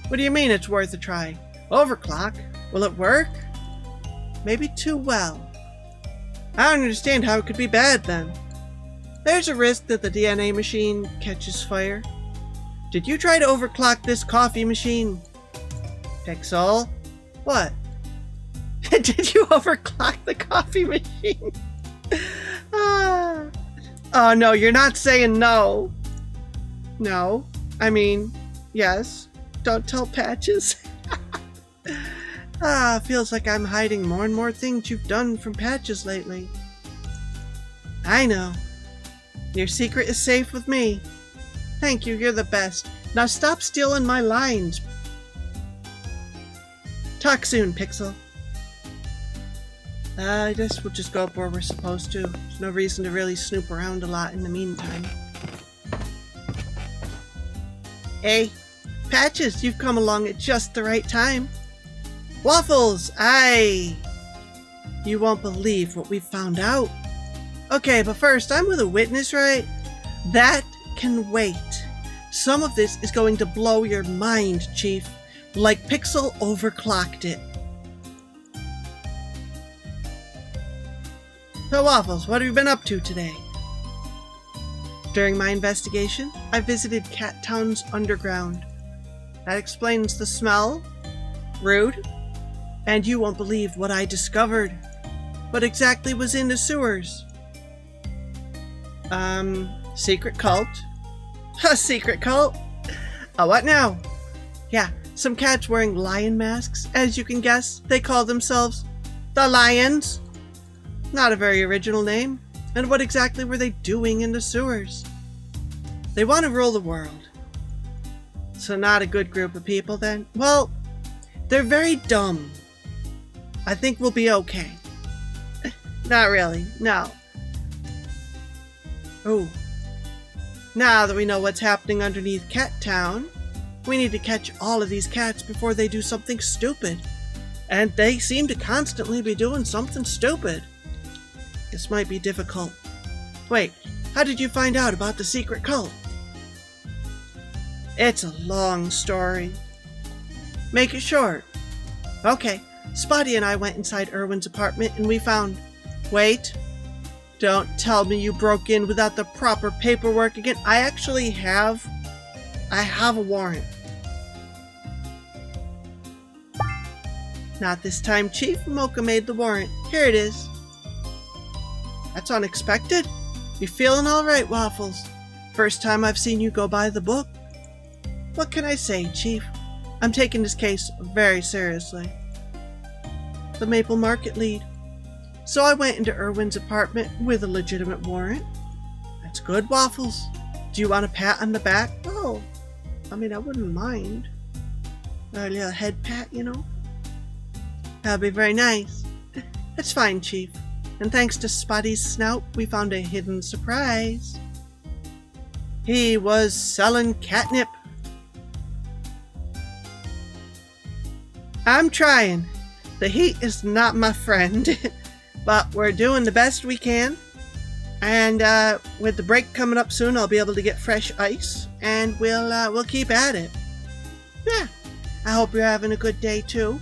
Speaker 1: What do you mean it's worth a try? Overclock? Will it work? Maybe too well. I don't understand how it could be bad then. There's a risk that the DNA machine catches fire. Did you try to overclock this coffee machine? Pixel? What? Did you overclock the coffee machine? Oh no, you're not saying no. No. I mean, yes. Don't tell Patches. Feels like I'm hiding more and more things you've done from Patches lately. I know. Your secret is safe with me. Thank you, you're the best. Now stop stealing my lines. Talk soon, Pixel. I guess we'll just go up where we're supposed to. There's no reason to really snoop around a lot in the meantime. Hey, Patches, you've come along at just the right time. Waffles, you won't believe what we found out. Okay, but first, I'm with a witness, right? That can wait. Some of this is going to blow your mind, Chief. Like Pixel overclocked it. So Waffles, what have you been up to today? During my investigation, I visited Cat Town's underground. That explains the smell. Rude. And you won't believe what I discovered. What exactly was in the sewers? Secret cult. A secret cult? What now? Yeah, some cats wearing lion masks. As you can guess, they call themselves the Lions. Not a very original name. And what exactly were they doing in the sewers? They want to rule the world. So not a good group of people then? Well, they're very dumb. I think we'll be okay. Not really, no. Oh. Now that we know what's happening underneath Cat Town, we need to catch all of these cats before they do something stupid. And they seem to constantly be doing something stupid. This might be difficult. Wait, how did you find out about the secret cult? It's a long story. Make it short. Okay, Spotty and I went inside Erwin's apartment and we found... Wait. Don't tell me you broke in without the proper paperwork again. I actually have... I have a warrant. Not this time, Chief. Mocha made the warrant. Here it is. That's unexpected. You feeling all right, Waffles? First time I've seen you go by the book. What can I say, Chief? I'm taking this case very seriously. The Maple Market lead. So I went into Erwin's apartment with a legitimate warrant. That's good, Waffles. Do you want a pat on the back? Oh, I mean, I wouldn't mind. A little head pat, you know? That'd be very nice. That's fine, Chief. And thanks to Spotty's snout, we found a hidden surprise. He was selling catnip. I'm trying. The heat is not my friend, but we're doing the best we can. And with the break coming up soon, I'll be able to get fresh ice, and we'll keep at it. Yeah, I hope you're having a good day too.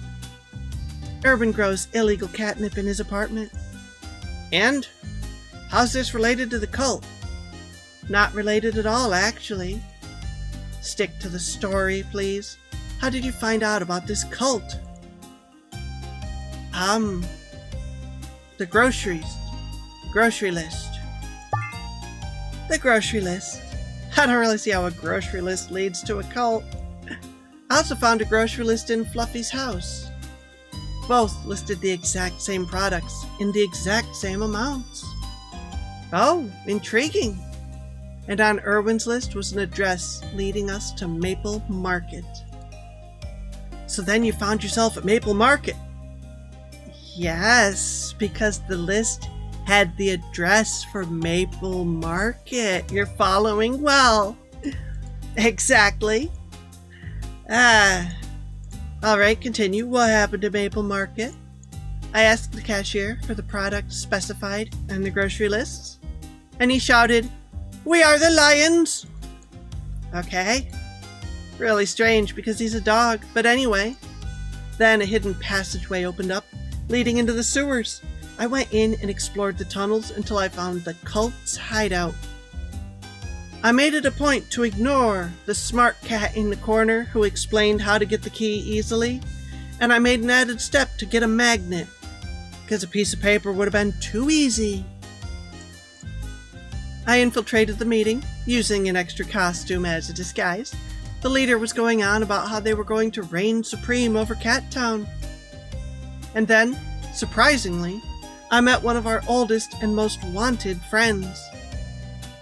Speaker 1: Erwin grows illegal catnip in his apartment. And how's this related to the cult? Not related at all, actually. Stick to the story, please. How did you find out about this cult? The grocery list. The grocery list. I don't really see how a grocery list leads to a cult. I also found a grocery list in Fluffy's house. Both listed the exact same products in the exact same amounts. Oh, intriguing. And on Erwin's list was an address leading us to Maple Market. So then you found yourself at Maple Market. Yes, because the list had the address for Maple Market. You're following well. Exactly. Alright, continue. What happened to Maple Market? I asked the cashier for the product specified on the grocery lists, and he shouted, "We are the lions!" Okay. Really strange because he's a dog, but anyway. Then a hidden passageway opened up, leading into the sewers. I went in and explored the tunnels until I found the cult's hideout. I made it a point to ignore the smart cat in the corner who explained how to get the key easily, and I made an added step to get a magnet, because a piece of paper would have been too easy. I infiltrated the meeting, using an extra costume as a disguise. The leader was going on about how they were going to reign supreme over Cat Town. And then, surprisingly, I met one of our oldest and most wanted friends.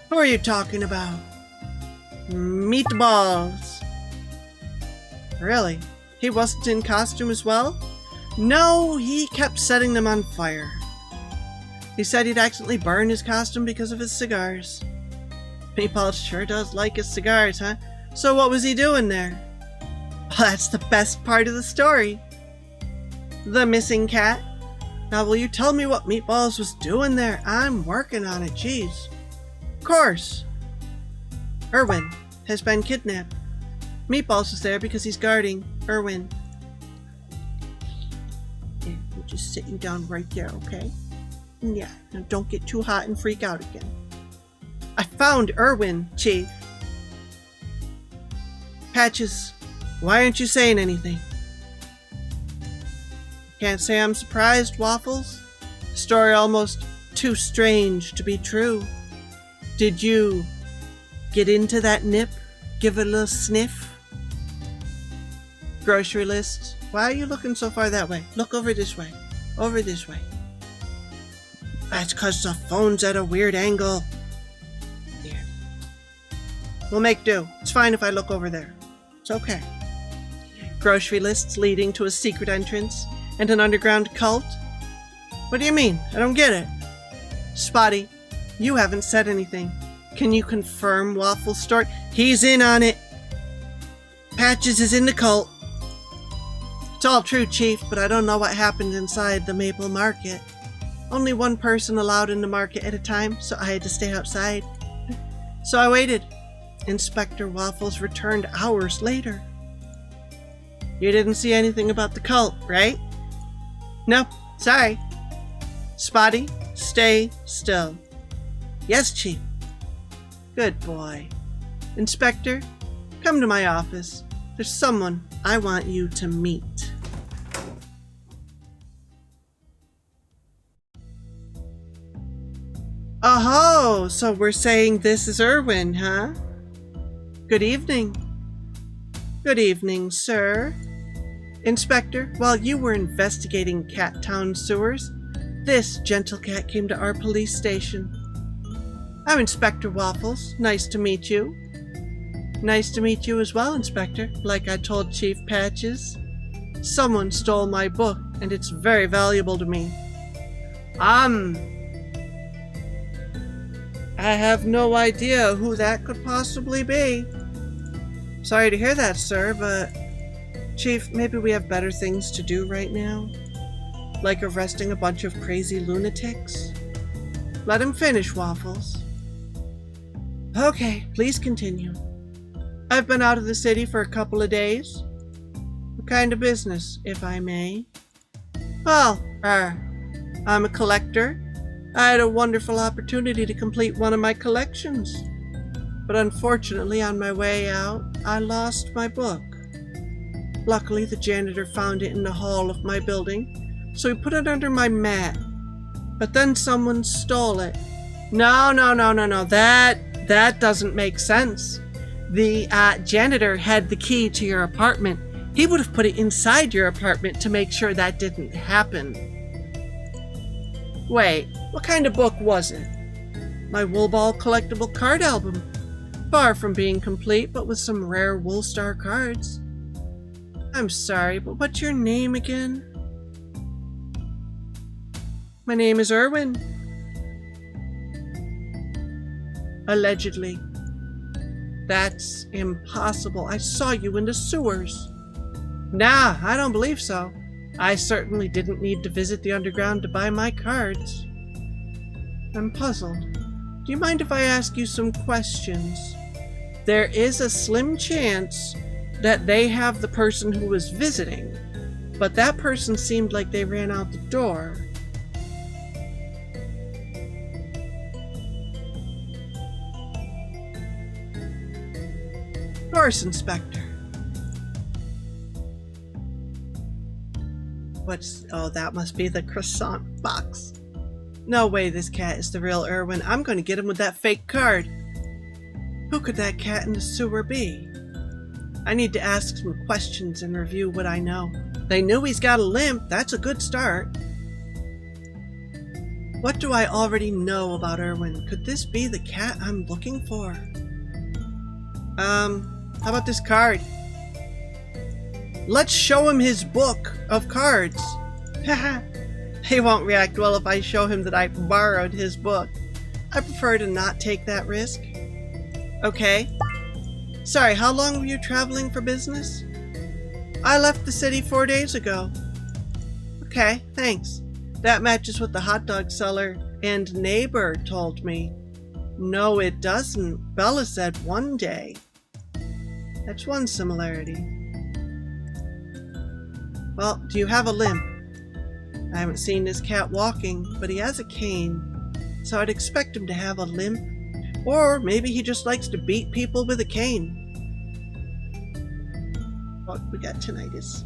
Speaker 1: Who are you talking about? Meatballs. Really? He wasn't in costume as well? No, he kept setting them on fire. He said he'd accidentally burn his costume because of his cigars. Meatballs sure does like his cigars, huh? So what was he doing there? Well, that's the best part of the story. The missing cat? Now will you tell me what Meatballs was doing there? I'm working on it, jeez. Of course. Erwin has been kidnapped. Meatballs is there because he's guarding Erwin. Yeah, we'll just sit you down right there, okay? Yeah, now don't get too hot and freak out again. I found Erwin, Chief. Patches, why aren't you saying anything? Can't say I'm surprised, Waffles. Story almost too strange to be true. Did you get into that nip? Give it a little sniff? Grocery lists. Why are you looking so far that way? Look over this way. Over this way. That's because the phone's at a weird angle. Here. We'll make do. It's fine if I look over there. It's okay. Grocery lists leading to a secret entrance and an underground cult? What do you mean? I don't get it. Spotty, you haven't said anything. Can you confirm Waffle's story? He's in on it. Patches is in the cult. It's all true, Chief, but I don't know what happened inside the Maple Market. Only one person allowed in the market at a time, so I had to stay outside. So I waited. Inspector Waffles returned hours later. You didn't see anything about the cult, right? No, sorry. Spotty, stay still. Yes, Chief. Good boy. Inspector, come to my office. There's someone I want you to meet. Oh, so we're saying this is Erwin, huh? Good evening. Good evening, sir. Inspector, while you were investigating Cat Town sewers, this gentle cat came to our police station. I'm Inspector Waffles. Nice to meet you. Nice to meet you as well, Inspector. Like I told Chief Patches, someone stole my book, and it's very valuable to me. I have no idea who that could possibly be. Sorry to hear that, sir, but Chief, maybe we have better things to do right now? Like arresting a bunch of crazy lunatics? Let him finish, Waffles. Okay, please continue. I've been out of the city for a couple of days. What kind of business, if I may? Well, I'm a collector. I had a wonderful opportunity to complete one of my collections. But unfortunately, on my way out, I lost my book. Luckily, the janitor found it in the hall of my building, so he put it under my mat. But then someone stole it. No, that doesn't make sense. The janitor had the key to your apartment. He would have put it inside your apartment to make sure that didn't happen. Wait, what kind of book was it? My Woolball collectible card album. Far from being complete, but with some rare Woolstar cards. I'm sorry, but what's your name again? My name is Erwin. Allegedly. That's impossible. I saw you in the sewers. Nah, I don't believe so. I certainly didn't need to visit the underground to buy my cards. I'm puzzled. Do you mind if I ask you some questions? There is a slim chance that they have the person who was visiting, but that person seemed like they ran out the door. Doors Inspector. Oh, that must be the croissant box. No way this cat is the real Erwin. I'm going to get him with that fake card. Who could that cat in the sewer be? I need to ask some questions and review what I know. They knew he's got a limp. That's a good start. What do I already know about Erwin? Could this be the cat I'm looking for? How about this card? Let's show him his book of cards. Haha. He won't react well if I show him that I borrowed his book. I prefer to not take that risk. Okay. Sorry, how long were you traveling for business? I left the city 4 days ago. Okay, thanks. That matches what the hot dog seller and neighbor told me. No, it doesn't. Bella said 1 day. That's one similarity. Well, do you have a limp? I haven't seen this cat walking, but he has a cane, so I'd expect him to have a limp. Or maybe he just likes to beat people with a cane. What we got tonight is...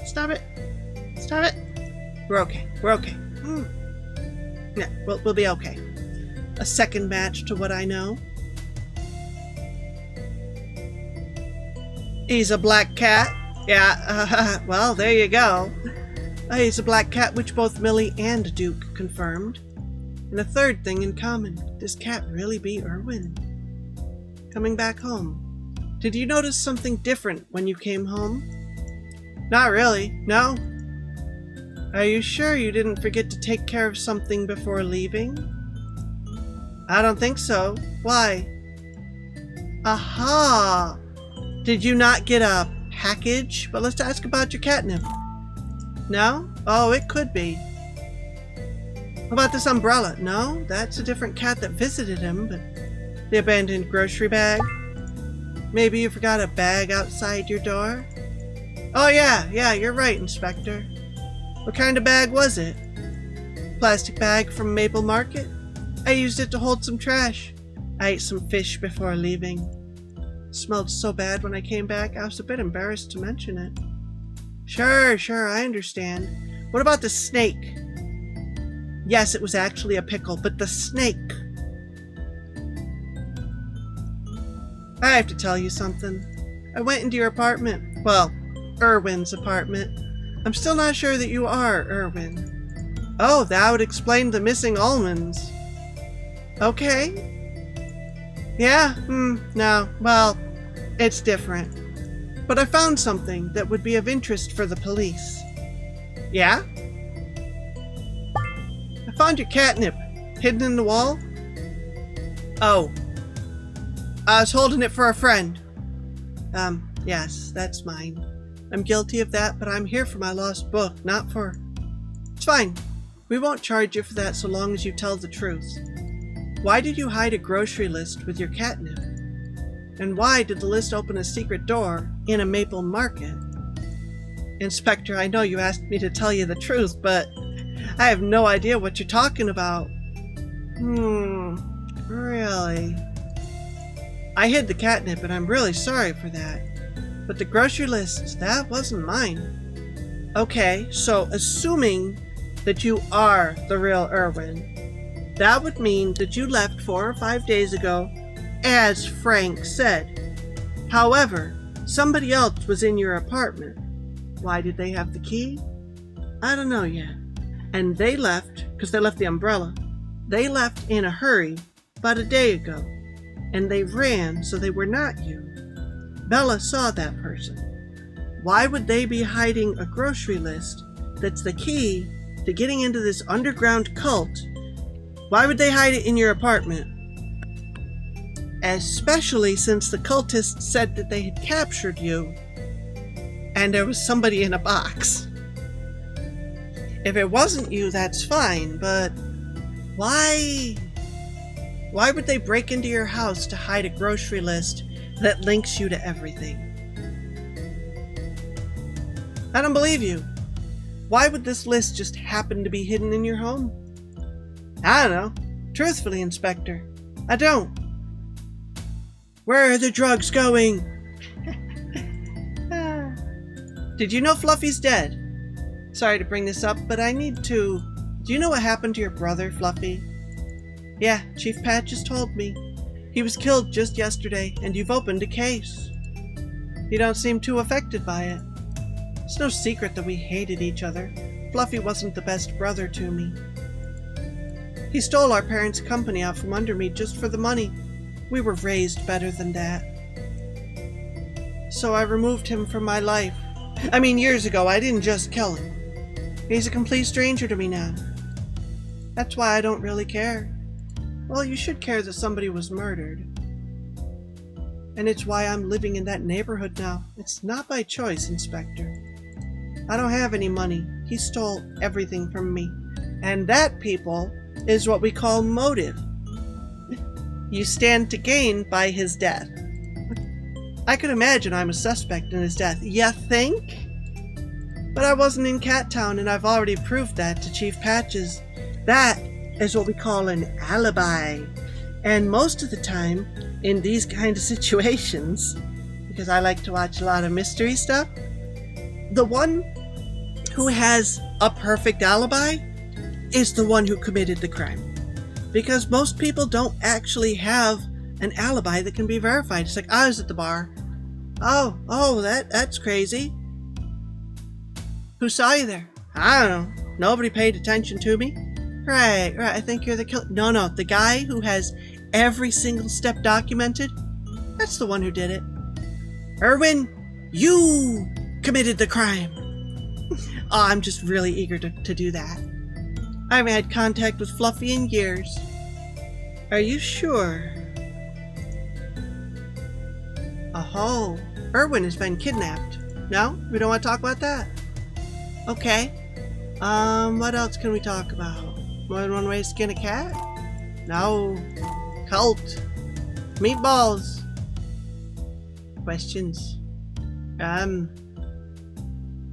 Speaker 1: Stop it! Stop it! We're okay. We're okay. Yeah, we'll be okay. A second match to what I know. He's a black cat. Yeah, well, there you go. He's a black cat, which both Millie and Duke confirmed. And a third thing in common. This cat really be Erwin? Coming back home. Did you notice something different when you came home? Not really, no. Are you sure you didn't forget to take care of something before leaving? I don't think so. Why? Aha! Did you not get a package? But let's ask about your catnip. No? Oh, it could be. How about this umbrella? No, that's a different cat that visited him, but the abandoned grocery bag? Maybe you forgot a bag outside your door? Oh yeah, you're right, Inspector. What kind of bag was it? Plastic bag from Maple Market? I used it to hold some trash. I ate some fish before leaving. It smelled so bad when I came back, I was a bit embarrassed to mention it. Sure, I understand. What about the snake? Yes, it was actually a pickle, but the snake. I have to tell you something. I went into your apartment. Well, Erwin's apartment. I'm still not sure that you are Erwin. Oh, that would explain the missing almonds. Okay. Yeah, no, well, it's different. But I found something that would be of interest for the police. Yeah? I found your catnip, hidden in the wall. Oh. I was holding it for a friend. Yes, that's mine. I'm guilty of that, but I'm here for my lost book, not for... It's fine. We won't charge you for that so long as you tell the truth. Why did you hide a grocery list with your catnip? And why did the list open a secret door in a Maple Market? Inspector, I know you asked me to tell you the truth, but I have no idea what you're talking about. Really? I hid the catnip and I'm really sorry for that. But the grocery list, that wasn't mine. Okay, so assuming that you are the real Erwin, that would mean that you left 4 or 5 days ago, as Frank said. However, somebody else was in your apartment. Why did they have the key? I don't know yet. And they left, because they left the umbrella. They left in a hurry about a day ago. And they ran, so they were not you. Bella saw that person. Why would they be hiding a grocery list that's the key to getting into this underground cult? Why would they hide it in your apartment? Especially since the cultists said that they had captured you and there was somebody in a box. If it wasn't you, that's fine, but why? Why would they break into your house to hide a grocery list that links you to everything? I don't believe you. Why would this list just happen to be hidden in your home? I don't know. Truthfully, Inspector, I don't. Where are the drugs going? Did you know Fluffy's dead? Sorry to bring this up, but I need to... Do you know what happened to your brother, Fluffy? Yeah, Chief Patches told me. He was killed just yesterday, and you've opened a case. You don't seem too affected by it. It's no secret that we hated each other. Fluffy wasn't the best brother to me. He stole our parents' company out from under me just for the money. We were raised better than that. So I removed him from my life. I mean, years ago, I didn't just kill him. He's a complete stranger to me now. That's why I don't really care. Well, you should care that somebody was murdered. And it's why I'm living in that neighborhood now. It's not by choice, Inspector. I don't have any money. He stole everything from me. And that, people, is what we call motive. You stand to gain by his death. I could imagine I'm a suspect in his death. Ya think? But I wasn't in Cat Town, and I've already proved that to Chief Patches. That is what we call an alibi. And most of the time, in these kind of situations, because I like to watch a lot of mystery stuff, the one who has a perfect alibi is the one who committed the crime. Because most people don't actually have an alibi that can be verified. It's like, I was at the bar. Oh, that's crazy. Who saw you there? I don't know. Nobody paid attention to me. Right, I think you're the killer. No, the guy who has every single step documented, that's the one who did it. Erwin, you committed the crime. Oh, I'm just really eager to do that. I haven't had contact with Fluffy in years. Are you sure? Oh, Erwin has been kidnapped. No? We don't want to talk about that? Okay. What else can we talk about? More than one way to skin a cat? No. Cult. Meatballs. Questions. How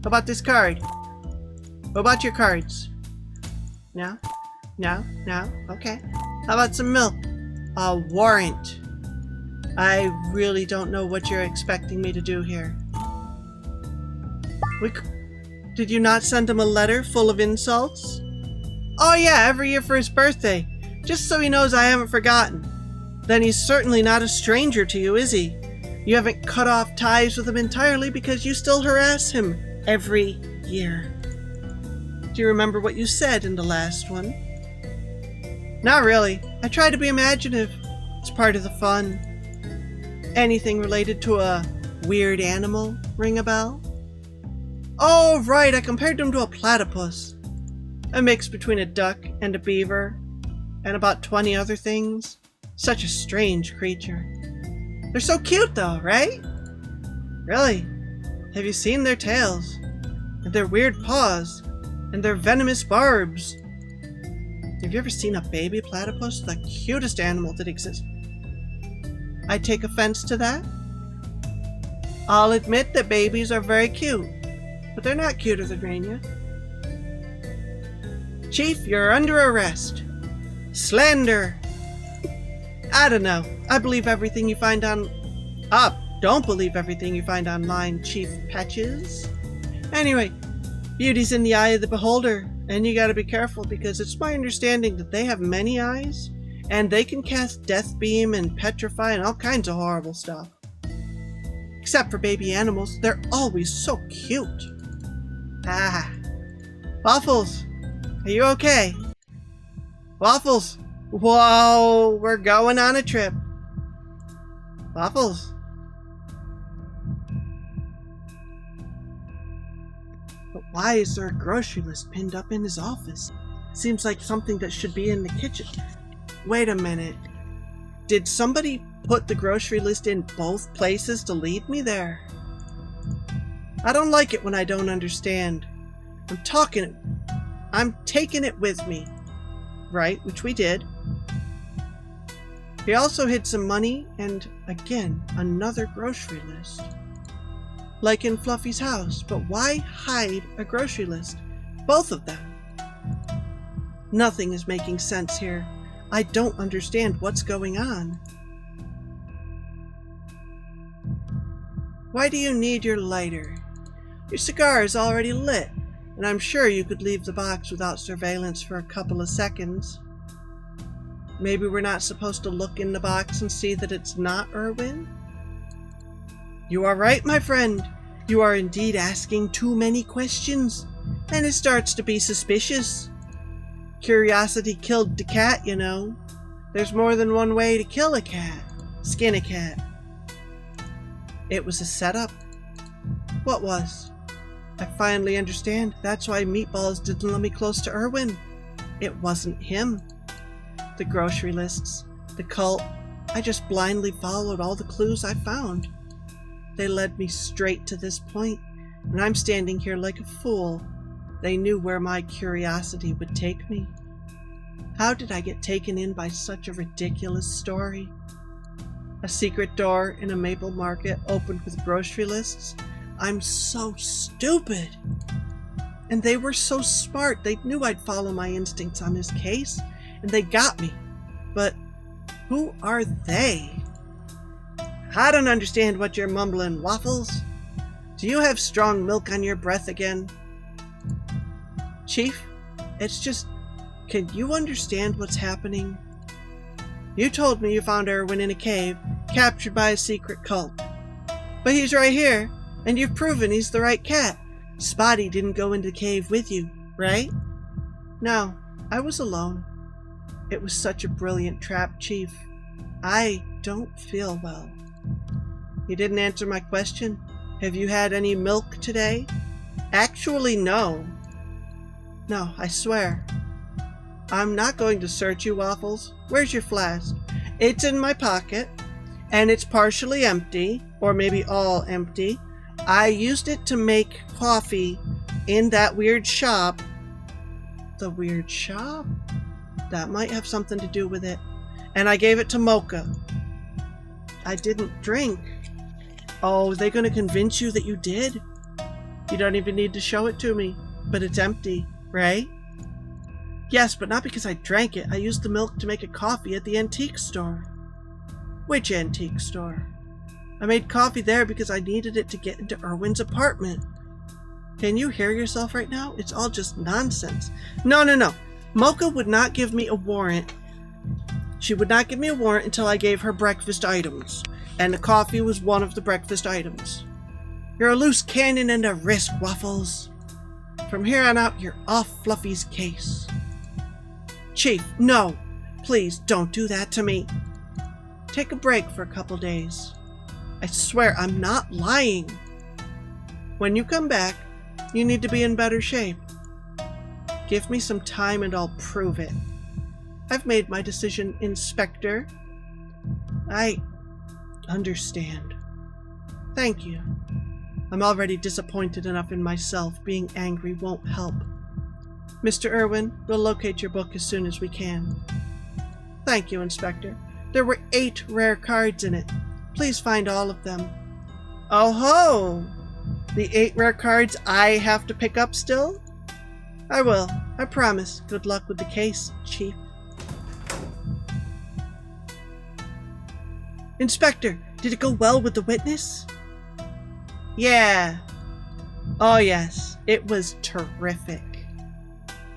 Speaker 1: about this card? What about your cards? No? Okay. How about some milk? A warrant. I really don't know what you're expecting me to do here. Did you not send him a letter full of insults? Oh yeah, every year for his birthday. Just so he knows I haven't forgotten. Then he's certainly not a stranger to you, is he? You haven't cut off ties with him entirely because you still harass him every year. Do you remember what you said in the last one? Not really. I try to be imaginative. It's part of the fun. Anything related to a weird animal ring a bell? Oh, right, I compared him to a platypus. A mix between a duck and a beaver, and about 20 other things. Such a strange creature. They're so cute though, right? Really? Have you seen their tails? And their weird paws? And their venomous barbs? Have you ever seen a baby platypus? The cutest animal that exists. I take offense to that. I'll admit that babies are very cute, but they're not cuter than Renya. Chief, you're under arrest. Slander. I don't know. I believe everything you find on... Don't believe everything you find online, Chief Patches. Anyway, beauty's in the eye of the beholder, and you gotta be careful because it's my understanding that they have many eyes, and they can cast Death Beam and Petrify and all kinds of horrible stuff. Except for baby animals, they're always so cute. Ah. Waffles, are you okay? Waffles! Whoa, we're going on a trip. Waffles. But why is there a grocery list pinned up in his office? Seems like something that should be in the kitchen. Wait a minute. Did somebody put the grocery list in both places to lead me there? I don't like it when I don't understand. I'm taking it with me. Right, which we did. He also hid some money and, again, another grocery list. Like in Fluffy's house, but why hide a grocery list? Both of them. Nothing is making sense here. I don't understand what's going on. Why do you need your lighter? Your cigar is already lit, and I'm sure you could leave the box without surveillance for a couple of seconds. Maybe we're not supposed to look in the box and see that it's not Erwin? You are right, my friend. You are indeed asking too many questions, and it starts to be suspicious. Curiosity killed the cat, you know. There's more than one way to kill a cat. Skin a cat. It was a setup. What was? I finally understand. That's why Meatballs didn't let me close to Erwin. It wasn't him. The grocery lists, the cult. I just blindly followed all the clues I found. They led me straight to this point, and I'm standing here like a fool. They knew where my curiosity would take me. How did I get taken in by such a ridiculous story? A secret door in a maple market opened with grocery lists? I'm so stupid. And they were so smart. They knew I'd follow my instincts on this case, and they got me. But who are they? I don't understand what you're mumbling, Waffles. Do you have strong milk on your breath again? Chief, it's just, can you understand what's happening? You told me you found Erwin in a cave, captured by a secret cult. But he's right here, and you've proven he's the right cat. Spotty didn't go into the cave with you, right? No, I was alone. It was such a brilliant trap, Chief. I don't feel well. You didn't answer my question. Have you had any milk today? Actually, no. No, I swear. I'm not going to search you, Waffles. Where's your flask? It's in my pocket, and it's partially empty, or maybe all empty. I used it to make coffee in that weird shop. The weird shop? That might have something to do with it. And I gave it to Mocha. I didn't drink. Oh, are they going to convince you that you did? You don't even need to show it to me. But it's empty, right? Yes, but not because I drank it. I used the milk to make a coffee at the antique store. Which antique store? I made coffee there because I needed it to get into Erwin's apartment. Can you hear yourself right now? It's all just nonsense. No. Mocha would not give me a warrant. She would not give me a warrant until I gave her breakfast items. And the coffee was one of the breakfast items. You're a loose cannon and a risk, Waffles. From here on out, you're off Fluffy's case. Chief, no. Please don't do that to me. Take a break for a couple days. I swear I'm not lying. When you come back, you need to be in better shape. Give me some time and I'll prove it. I've made my decision, Inspector. I understand. Thank you. I'm already disappointed enough in myself. Being angry won't help. Mr. Erwin, we'll locate your book as soon as we can. Thank you, Inspector. There were 8 rare cards in it. Please find all of them. Oh ho! The 8 rare cards I have to pick up still? I will. I promise. Good luck with the case, Chief. Inspector, Did it go well with the witness? Yeah. Oh yes, it was terrific.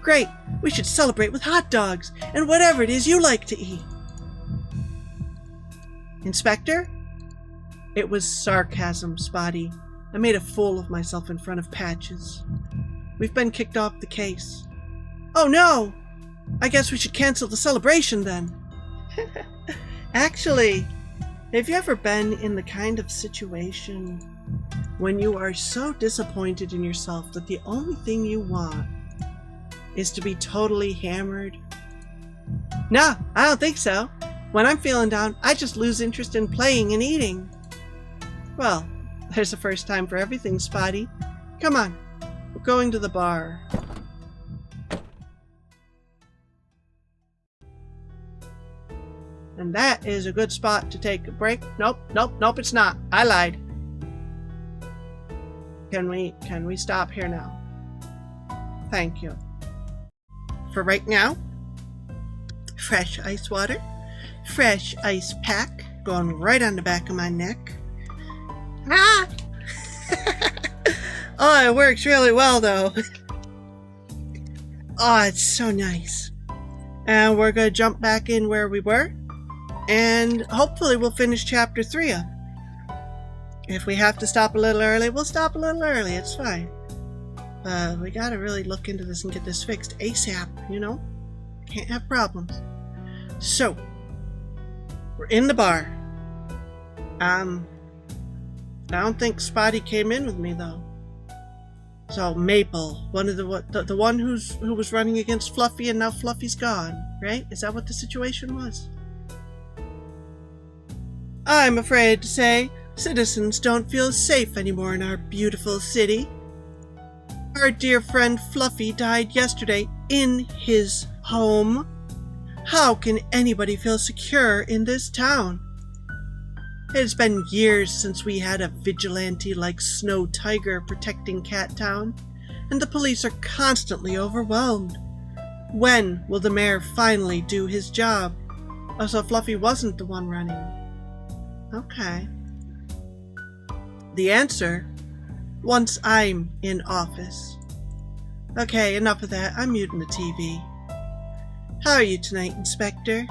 Speaker 1: Great, we should celebrate with hot dogs and whatever it is you like to eat. Inspector? It was sarcasm, Spotty. I made a fool of myself in front of Patches. We've been kicked off the case. Oh no! I guess we should cancel the celebration then. Actually, have you ever been in the kind of situation when you are so disappointed in yourself that the only thing you want is to be totally hammered? No, I don't think so. When I'm feeling down, I just lose interest in playing and eating. Well, there's a first time for everything, Spotty. Come on, we're going to the bar. And that is a good spot to take a break. Nope, it's not. I lied. Can we stop here now? Thank you. For right now, fresh ice water, fresh ice pack going right on the back of my neck. Ah! Oh, it works really well though. Oh, it's so nice. And we're gonna jump back in where we were, and hopefully we'll finish chapter 3 up. If we have to stop a little early, we'll stop a little early. It's fine. We gotta really look into this and get this fixed ASAP, you know? Can't have problems. So, we're in the bar. I don't think Spotty came in with me though. So Maple, one of the one who was running against Fluffy, and now Fluffy's gone, right? Is that what the situation was? I'm afraid to say, citizens don't feel safe anymore in our beautiful city. Our dear friend Fluffy died yesterday in his home. How can anybody feel secure in this town? It has been years since we had a vigilante like Snow Tiger protecting Cat Town, and the police are constantly overwhelmed. When will the mayor finally do his job? Oh, so Fluffy wasn't the one running. Okay. The answer, once I'm in office. Okay, enough of that. I'm muting the TV. How are you tonight, Inspector?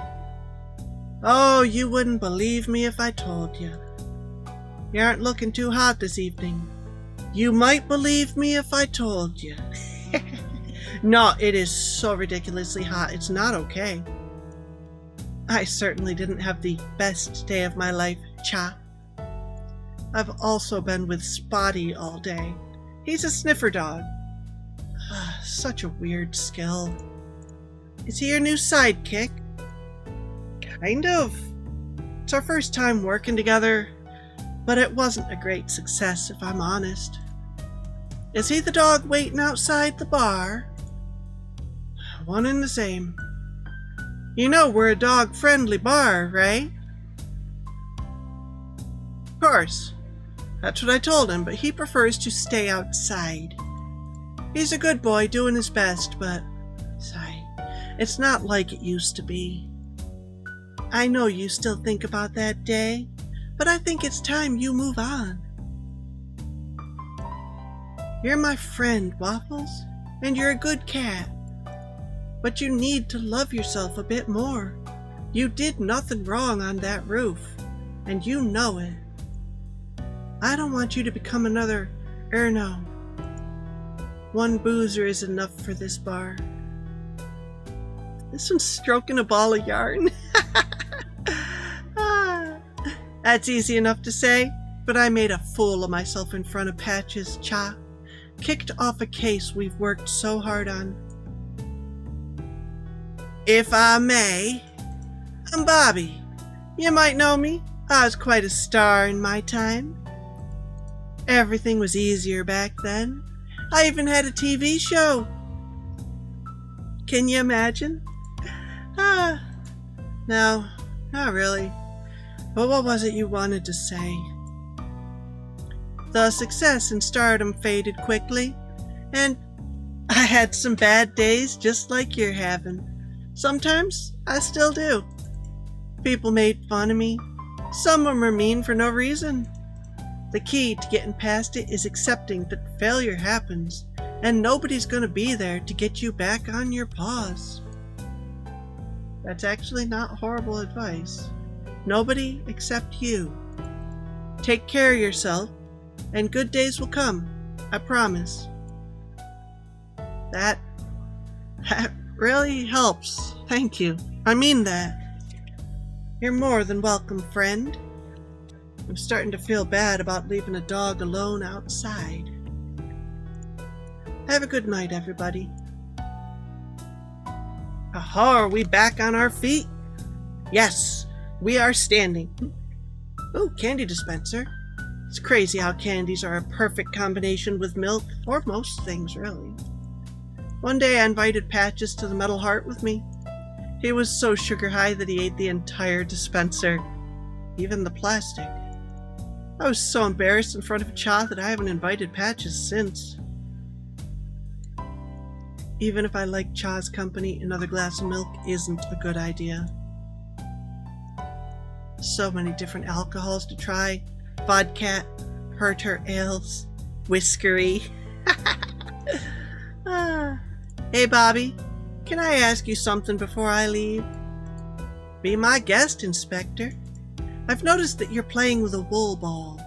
Speaker 1: Oh, you wouldn't believe me if I told you. You aren't looking too hot this evening. You might believe me if I told you. No, it is so ridiculously hot. It's not okay. I certainly didn't have the best day of my life, Cha. I've also been with Spotty all day. He's a sniffer dog. Such a weird skill. Is he your new sidekick? Kind of. It's our first time working together, but it wasn't a great success if I'm honest. Is he the dog waiting outside the bar? One and the same. You know we're a dog-friendly bar, right? Of course. That's what I told him, but he prefers to stay outside. He's a good boy doing his best, but sigh, it's not like it used to be. I know you still think about that day, but I think it's time you move on. You're my friend, Waffles, and you're a good cat. But you need to love yourself a bit more. You did nothing wrong on that roof, and you know it. I don't want you to become another Erno. One boozer is enough for this bar. This one's stroking a ball of yarn. That's easy enough to say, but I made a fool of myself in front of Patches, Cha. Kicked off a case we've worked so hard on. If I may, I'm Bobby. You might know me. I was quite a star in my time. Everything was easier back then. I even had a TV show. Can you imagine? No, not really. But what was it you wanted to say? The success and stardom faded quickly, and I had some bad days just like you're having. Sometimes I still do. People made fun of me, Some of them are mean for no reason. The key to getting past it is accepting that failure happens, and nobody's gonna be there to get you back on your paws. That's actually not horrible advice. Nobody except you. Take care of yourself, and good days will come. I promise. That really helps. Thank you. I mean that. You're more than welcome, friend. I'm starting to feel bad about leaving a dog alone outside. Have a good night, everybody. Aha, are we back on our feet? Yes, we are standing. Ooh, candy dispenser. It's crazy how candies are a perfect combination with milk, or most things, really. One day I invited Patches to the Metal Heart with me. He was so sugar high that he ate the entire dispenser, even the plastic. I was so embarrassed in front of Cha that I haven't invited Patches since. Even if I like Cha's company, another glass of milk isn't a good idea. So many different alcohols to try. Vodka, Herter ales, whiskery. Hey Bobby, can I ask you something before I leave? Be my guest, Inspector. I've noticed that you're playing with a wool ball.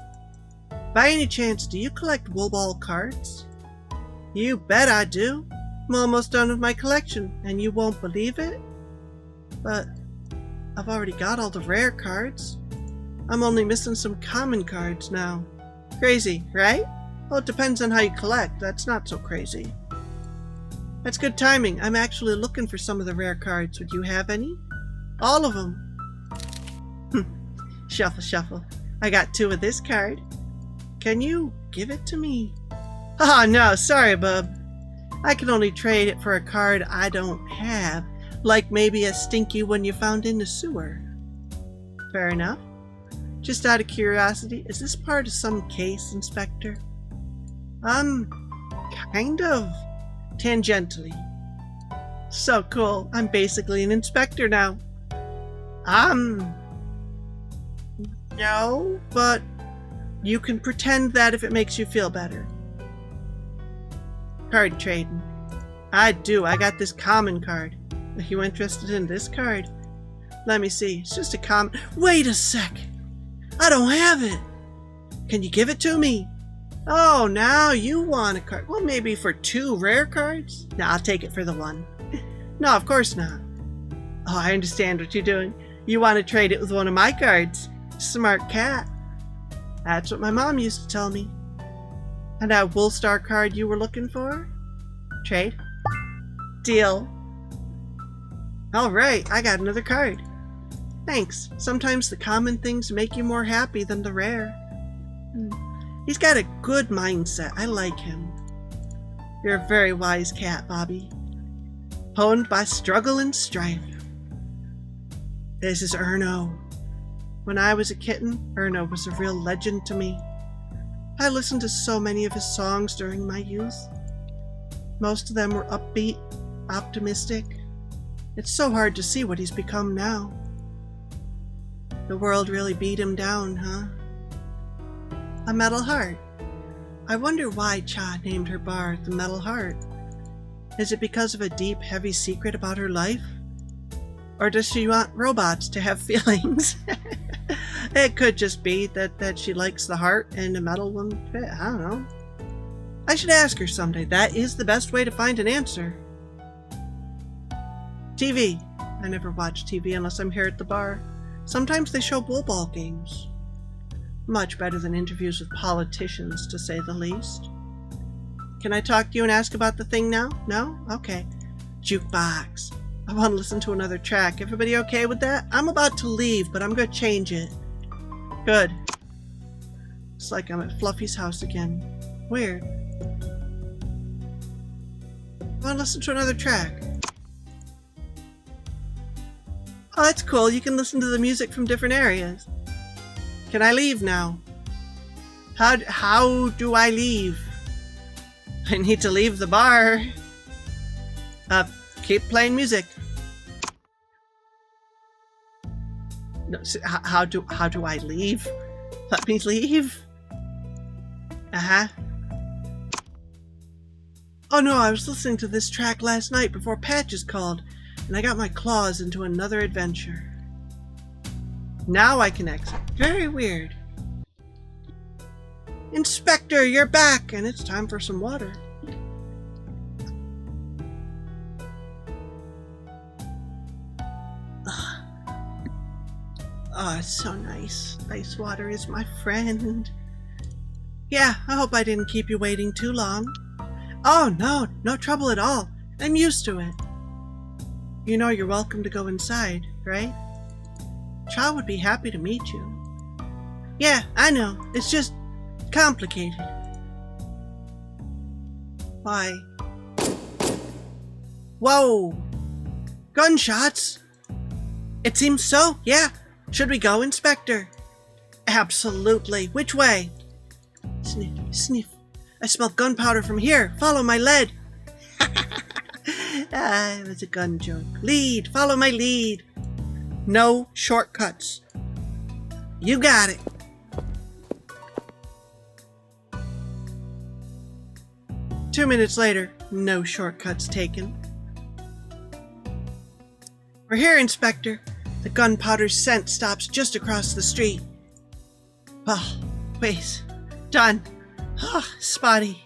Speaker 1: By any chance, do you collect wool ball cards? You bet I do. I'm almost done with my collection, and you won't believe it? But I've already got all the rare cards. I'm only missing some common cards now. Crazy, right? Well, it depends on how you collect. That's not so crazy. That's good timing. I'm actually looking for some of the rare cards. Would you have any? All of them. Shuffle, shuffle. I got 2 of this card. Can you give it to me? Oh, no, sorry, bub. I can only trade it for a card I don't have, like maybe a stinky one you found in the sewer. Fair enough. Just out of curiosity, is this part of some case, Inspector? Kind of. Tangentially. So cool. I'm basically an inspector now. No, but you can pretend that if it makes you feel better. Card trading. I do. I got this common card. Are you interested in this card? Let me see. It's just a common... Wait a sec! I don't have it! Can you give it to me? Oh, now you want a card. Well, maybe for 2 rare cards? No, I'll take it for the 1. No, of course not. Oh, I understand what you're doing. You want to trade it with one of my cards. Smart cat. That's what my mom used to tell me. And that Woolstar card you were looking for? Trade? Deal. Alright, I got another card. Thanks. Sometimes the common things make you more happy than the rare. He's got a good mindset. I like him. You're a very wise cat, Bobby. Honed by struggle and strife. This is Erno. When I was a kitten, Erno was a real legend to me. I listened to so many of his songs during my youth. Most of them were upbeat, optimistic. It's so hard to see what he's become now. The world really beat him down, huh? A Metal Heart. I wonder why Cha named her bar the Metal Heart. Is it because of a deep, heavy secret about her life? Or does she want robots to have feelings? It could just be that she likes the heart and the metal one fit. I don't know. I should ask her someday. That is the best way to find an answer. TV. I never watch TV unless I'm here at the bar. Sometimes they show bull ball games. Much better than interviews with politicians, to say the least. Can I talk to you and ask about the thing now? No? Okay. Jukebox. I want to listen to another track. Everybody okay with that? I'm about to leave, but I'm going to change it. Good. It's like I'm at Fluffy's house again. Weird. I want to listen to another track. Oh, that's cool. You can listen to the music from different areas. Can I leave now? How do I leave? I need to leave the bar. Keep playing music. No, how do I leave? Let me leave? Uh-huh. Oh no, I was listening to this track last night before Patches called, and I got my claws into another adventure. Now I can exit. Very weird. Inspector, you're back, and it's time for some water. Oh, it's so nice. Ice water is my friend. Yeah, I hope I didn't keep you waiting too long. Oh, no trouble at all. I'm used to it. You know you're welcome to go inside, right? Cha would be happy to meet you. Yeah, I know. It's just complicated. Why? Whoa! Gunshots? It seems so, yeah. Should we go, Inspector? Absolutely. Which way? Sniff, sniff. I smell gunpowder from here. Follow my lead. It was a gun joke. Lead. Follow my lead. No shortcuts. You got it. Two minutes later, no shortcuts taken. We're here, Inspector. The gunpowder scent stops just across the street. Oh, wait. Done. Oh, Spotty.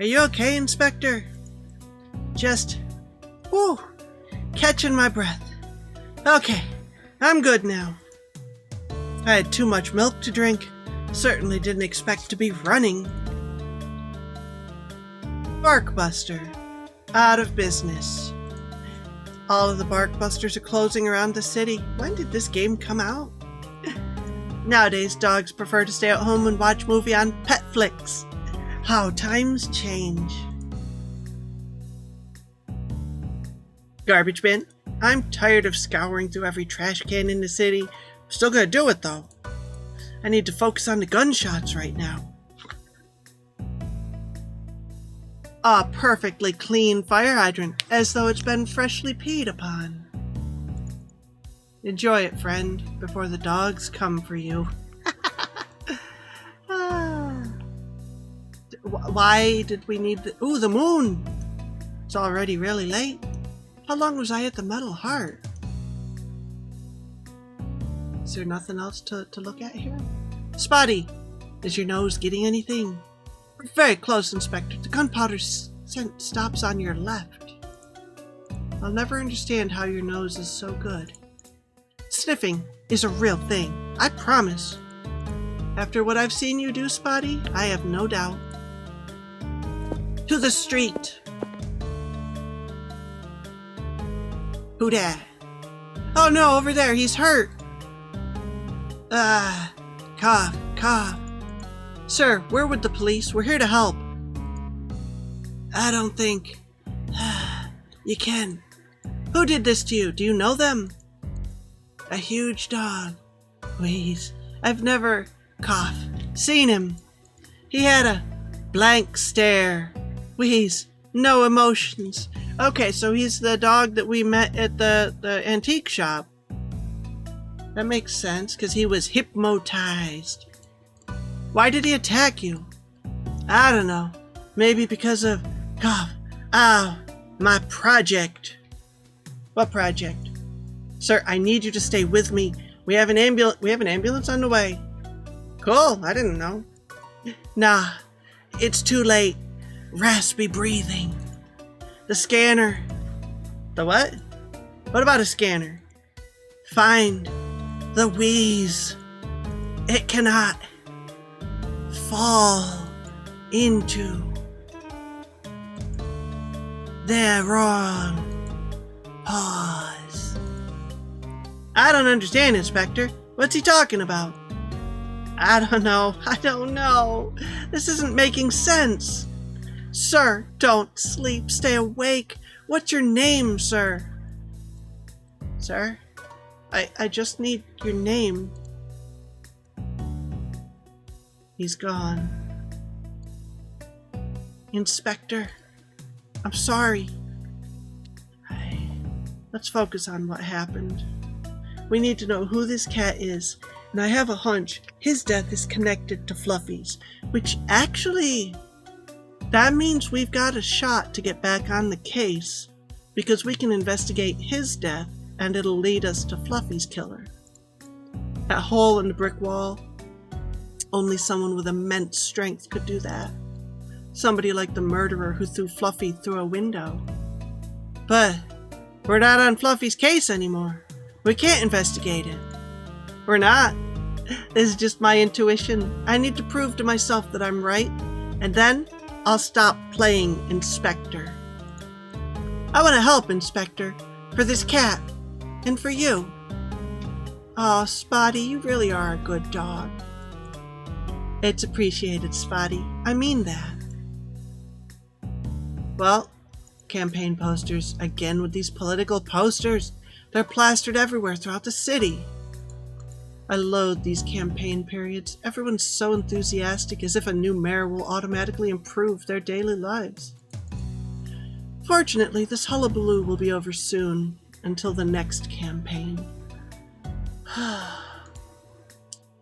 Speaker 1: Are you okay, Inspector? Just, catching my breath. Okay, I'm good now. I had too much milk to drink. Certainly didn't expect to be running. Barkbuster. Out of business. All of the Barkbusters are closing around the city. When did this game come out? Nowadays, dogs prefer to stay at home and watch movie on Petflix. How times change. Garbage bin. I'm tired of scouring through every trash can in the city. Still gonna do it, though. I need to focus on the gunshots right now. A perfectly clean fire hydrant, as though it's been freshly peed upon. Enjoy it, friend, before the dogs come for you. Why did we need the... Ooh, the moon! It's already really late. How long was I at the Metal Heart? Is there nothing else to look at here? Spotty, is your nose getting anything? We're very close, Inspector. The gunpowder scent stops on your left. I'll never understand how your nose is so good. Sniffing is a real thing, I promise. After what I've seen you do, Spotty, I have no doubt. To the street. Who dat? Oh no, over there, he's hurt. Cough, cough. Sir, we're with the police. We're here to help. I don't think you can. Who did this to you? Do you know them? A huge dog. Please. I've never, cough, seen him. He had a blank stare. Please. No emotions. Okay, so he's the dog that we met at the antique shop. That makes sense, because he was hypnotized. Why did he attack you? I don't know. Maybe because of, my project. What project? Sir, I need you to stay with me. We have an ambulance on the way. Cool, I didn't know. Nah, it's too late. Raspy breathing. The scanner. The what? What about a scanner? Find the wheeze. It cannot fall into the wrong pause. I don't understand, Inspector. What's he talking about? I don't know. This isn't making sense. Sir, don't sleep. Stay awake. What's your name, sir? Sir? I just need your name. He's gone. Inspector, I'm sorry. Let's focus on what happened. We need to know who this cat is, and I have a hunch his death is connected to Fluffy's, which actually, that means we've got a shot to get back on the case, because we can investigate his death, and it'll lead us to Fluffy's killer. That hole in the brick wall, only someone with immense strength could do that. Somebody like the murderer who threw Fluffy through a window. But we're not on Fluffy's case anymore. We can't investigate it. We're not. This is just my intuition. I need to prove to myself that I'm right, and then I'll stop playing Inspector. I want to help, Inspector, for this cat, and for you. Aw, Spotty, you really are a good dog. It's appreciated, Spotty. I mean that. Well, campaign posters, again with these political posters. They're plastered everywhere throughout the city. I loathe these campaign periods. Everyone's so enthusiastic, as if a new mayor will automatically improve their daily lives. Fortunately, this hullabaloo will be over soon, until the next campaign.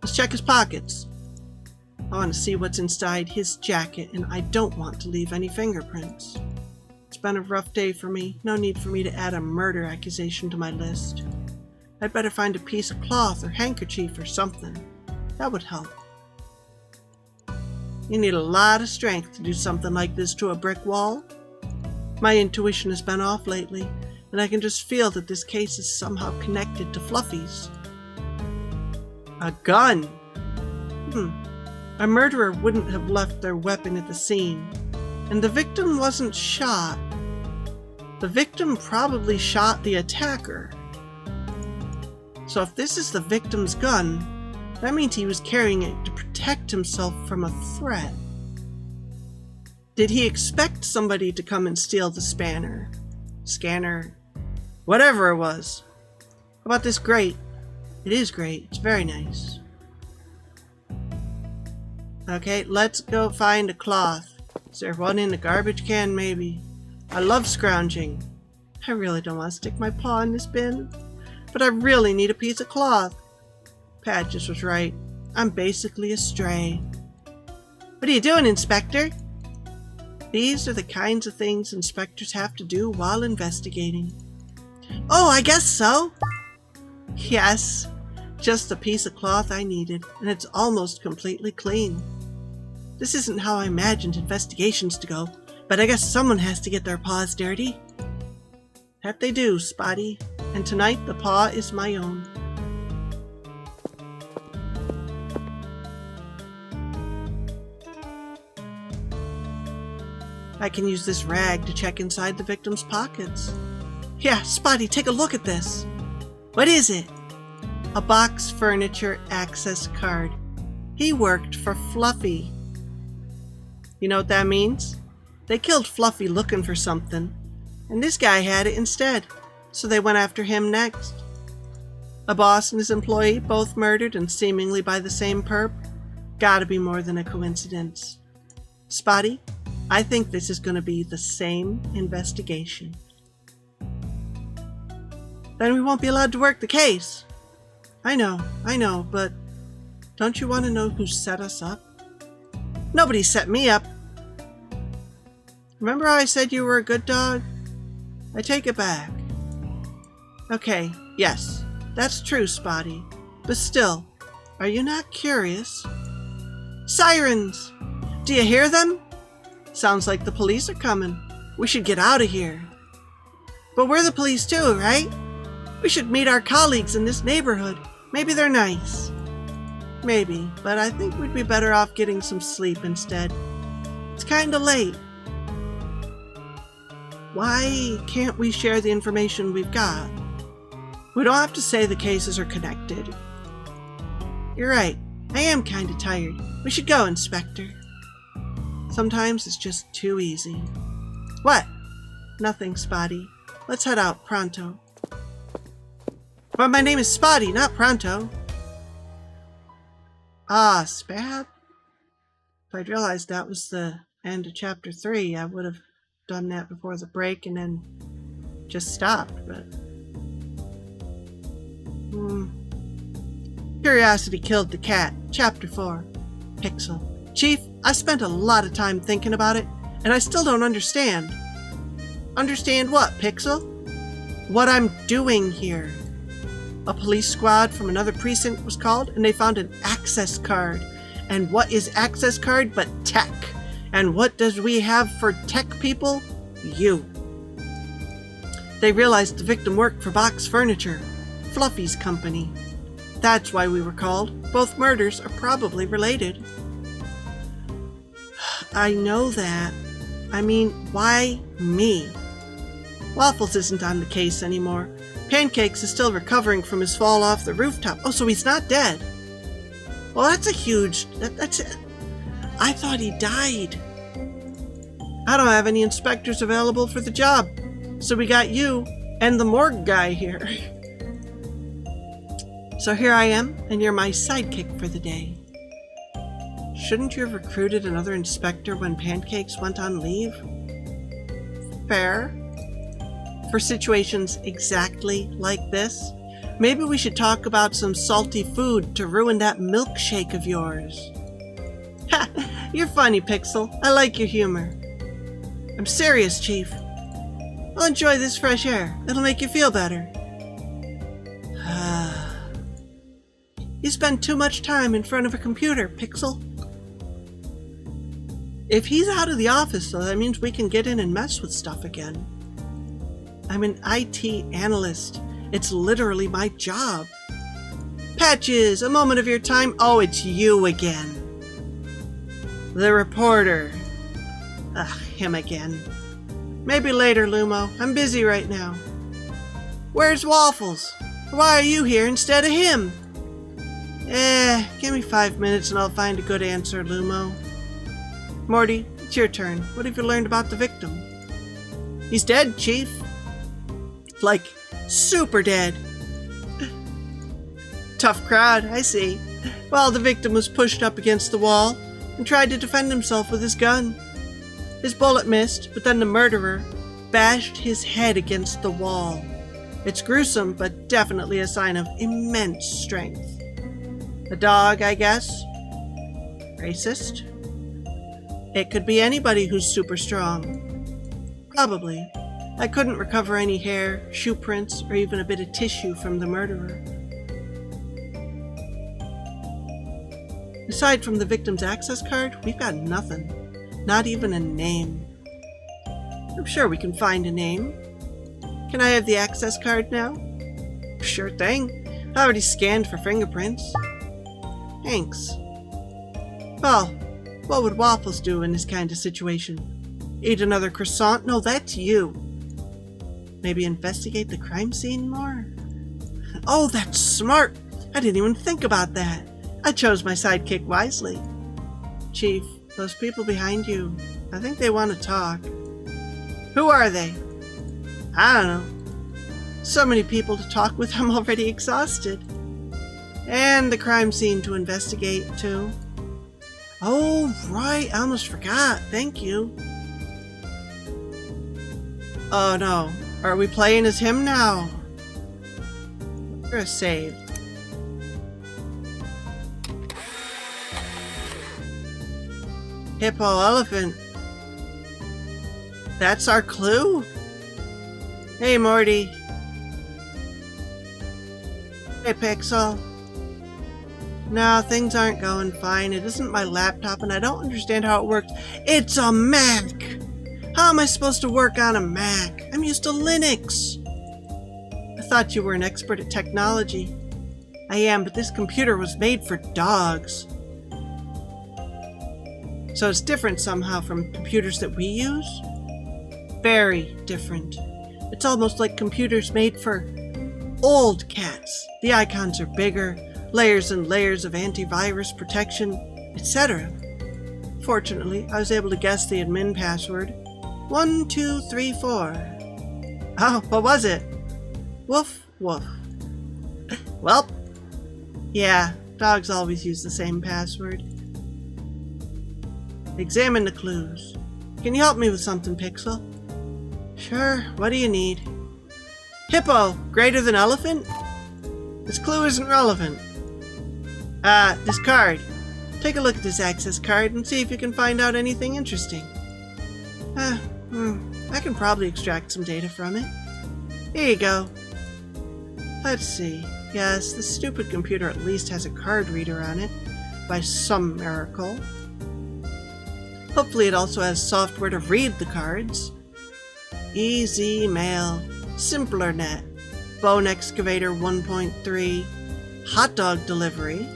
Speaker 1: Let's check his pockets. I want to see what's inside his jacket, and I don't want to leave any fingerprints. It's been a rough day for me. No need for me to add a murder accusation to my list. I'd better find a piece of cloth or handkerchief or something. That would help. You need a lot of strength to do something like this to a brick wall. My intuition has been off lately, and I can just feel that this case is somehow connected to Fluffy's. A gun! A murderer wouldn't have left their weapon at the scene, and the victim wasn't shot. The victim probably shot the attacker. So if this is the victim's gun, that means he was carrying it to protect himself from a threat. Did he expect somebody to come and steal the scanner, whatever it was? How about this grate? It is great. It's very nice. Okay, let's go find a cloth. Is there one in the garbage can, maybe? I love scrounging. I really don't want to stick my paw in this bin, but I really need a piece of cloth. Patches was right. I'm basically a stray. What are you doing, Inspector? These are the kinds of things inspectors have to do while investigating. Oh, I guess so. Yes, just the piece of cloth I needed, and it's almost completely clean. This isn't how I imagined investigations to go, but I guess someone has to get their paws dirty. That they do, Spotty, and tonight the paw is my own. I can use this rag to check inside the victim's pockets. Yeah, Spotty, take a look at this. What is it? A box furniture access card. He worked for Fluffy. You know what that means? They killed Fluffy looking for something, and this guy had it instead, so they went after him next. A boss and his employee both murdered, and seemingly by the same perp? Gotta be more than a coincidence. Spotty, I think this is gonna be the same investigation. Then we won't be allowed to work the case. I know, but don't you want to know who set us up? Nobody set me up. Remember how I said you were a good dog? I take it back. Okay, yes, that's true, Spotty. But still, are you not curious? Sirens! Do you hear them? Sounds like the police are coming. We should get out of here. But we're the police too, right? We should meet our colleagues in this neighborhood. Maybe they're nice. Maybe, but I think we'd be better off getting some sleep instead. It's kinda late. Why can't we share the information we've got? We don't have to say the cases are connected. You're right. I am kinda tired. We should go, Inspector. Sometimes it's just too easy. What? Nothing, Spotty. Let's head out pronto. But my name is Spotty, not Pronto. Ah, Spad? If I'd realized that was the end of chapter 3, I would have done that before the break and then just stopped, but Curiosity killed the cat. Chapter 4. Pixel. Chief, I spent a lot of time thinking about it, and I still don't understand. Understand what, Pixel? What I'm doing here. A police squad from another precinct was called, and they found an access card. And what is access card but tech? And what does we have for tech people? You. They realized the victim worked for Box Furniture, Fluffy's company. That's why we were called. Both murders are probably related. I know that. I mean, why me? Waffles isn't on the case anymore. Pancakes is still recovering from his fall off the rooftop. Oh, so he's not dead. Well, that's a huge... That's it. I thought he died. I don't have any inspectors available for the job. So we got you and the morgue guy here. So here I am, and you're my sidekick for the day. Shouldn't you have recruited another inspector when Pancakes went on leave? Fair. For situations exactly like this, maybe we should talk about some salty food to ruin that milkshake of yours. Ha! You're funny, Pixel. I like your humor. I'm serious, Chief. I'll enjoy this fresh air. It'll make you feel better. You spend too much time in front of a computer, Pixel. If he's out of the office, though, that means we can get in and mess with stuff again. I'm an IT analyst. It's literally my job. Patches, a moment of your time. Oh, it's you again. The reporter. Ugh, him again. Maybe later, Lumo. I'm busy right now. Where's Waffles? Why are you here instead of him? Give me 5 minutes and I'll find a good answer, Lumo. Morty, it's your turn. What have you learned about the victim? He's dead, Chief. Like, super dead. Tough crowd, I see. Well, the victim was pushed up against the wall and tried to defend himself with his gun. His bullet missed, but then the murderer bashed his head against the wall. It's gruesome, but definitely a sign of immense strength. A dog, I guess? Racist? It could be anybody who's super strong. Probably. I couldn't recover any hair, shoe prints, or even a bit of tissue from the murderer. Aside from the victim's access card, we've got nothing. Not even a name. I'm sure we can find a name. Can I have the access card now? Sure thing. I already scanned for fingerprints. Thanks. Well, what would Waffles do in this kind of situation? Eat another croissant? No, that's you. Maybe investigate the crime scene more? Oh, that's smart! I didn't even think about that. I chose my sidekick wisely. Chief, those people behind you, I think they want to talk. Who are they? I don't know. So many people to talk with, I'm already exhausted. And the crime scene to investigate, too. Oh, right, I almost forgot. Thank you. Oh, no. Are we playing as him now? We're a save. Hippo elephant. That's our clue? Hey, Morty. Hey, Pixel. No, things aren't going fine. It isn't my laptop and I don't understand how it works. It's a Mac! How am I supposed to work on a Mac? I'm used to Linux. I thought you were an expert at technology. I am, but this computer was made for dogs. So it's different somehow from computers that we use? Very different. It's almost like computers made for old cats. The icons are bigger, layers and layers of antivirus protection, etc. Fortunately, I was able to guess the admin password. 1, 2, 3, 4. Oh, what was it? Woof, woof. Well, yeah, dogs always use the same password. Examine the clues. Can you help me with something, Pixel? Sure, what do you need? Hippo, greater than elephant? This clue isn't relevant. This card. Take a look at this access card and see if you can find out anything interesting. I can probably extract some data from it. Here you go. Let's see. Yes, this stupid computer at least has a card reader on it, by some miracle. Hopefully it also has software to read the cards. Easy Mail, SimplerNet, Bone Excavator 1.3, Hot Dog Delivery.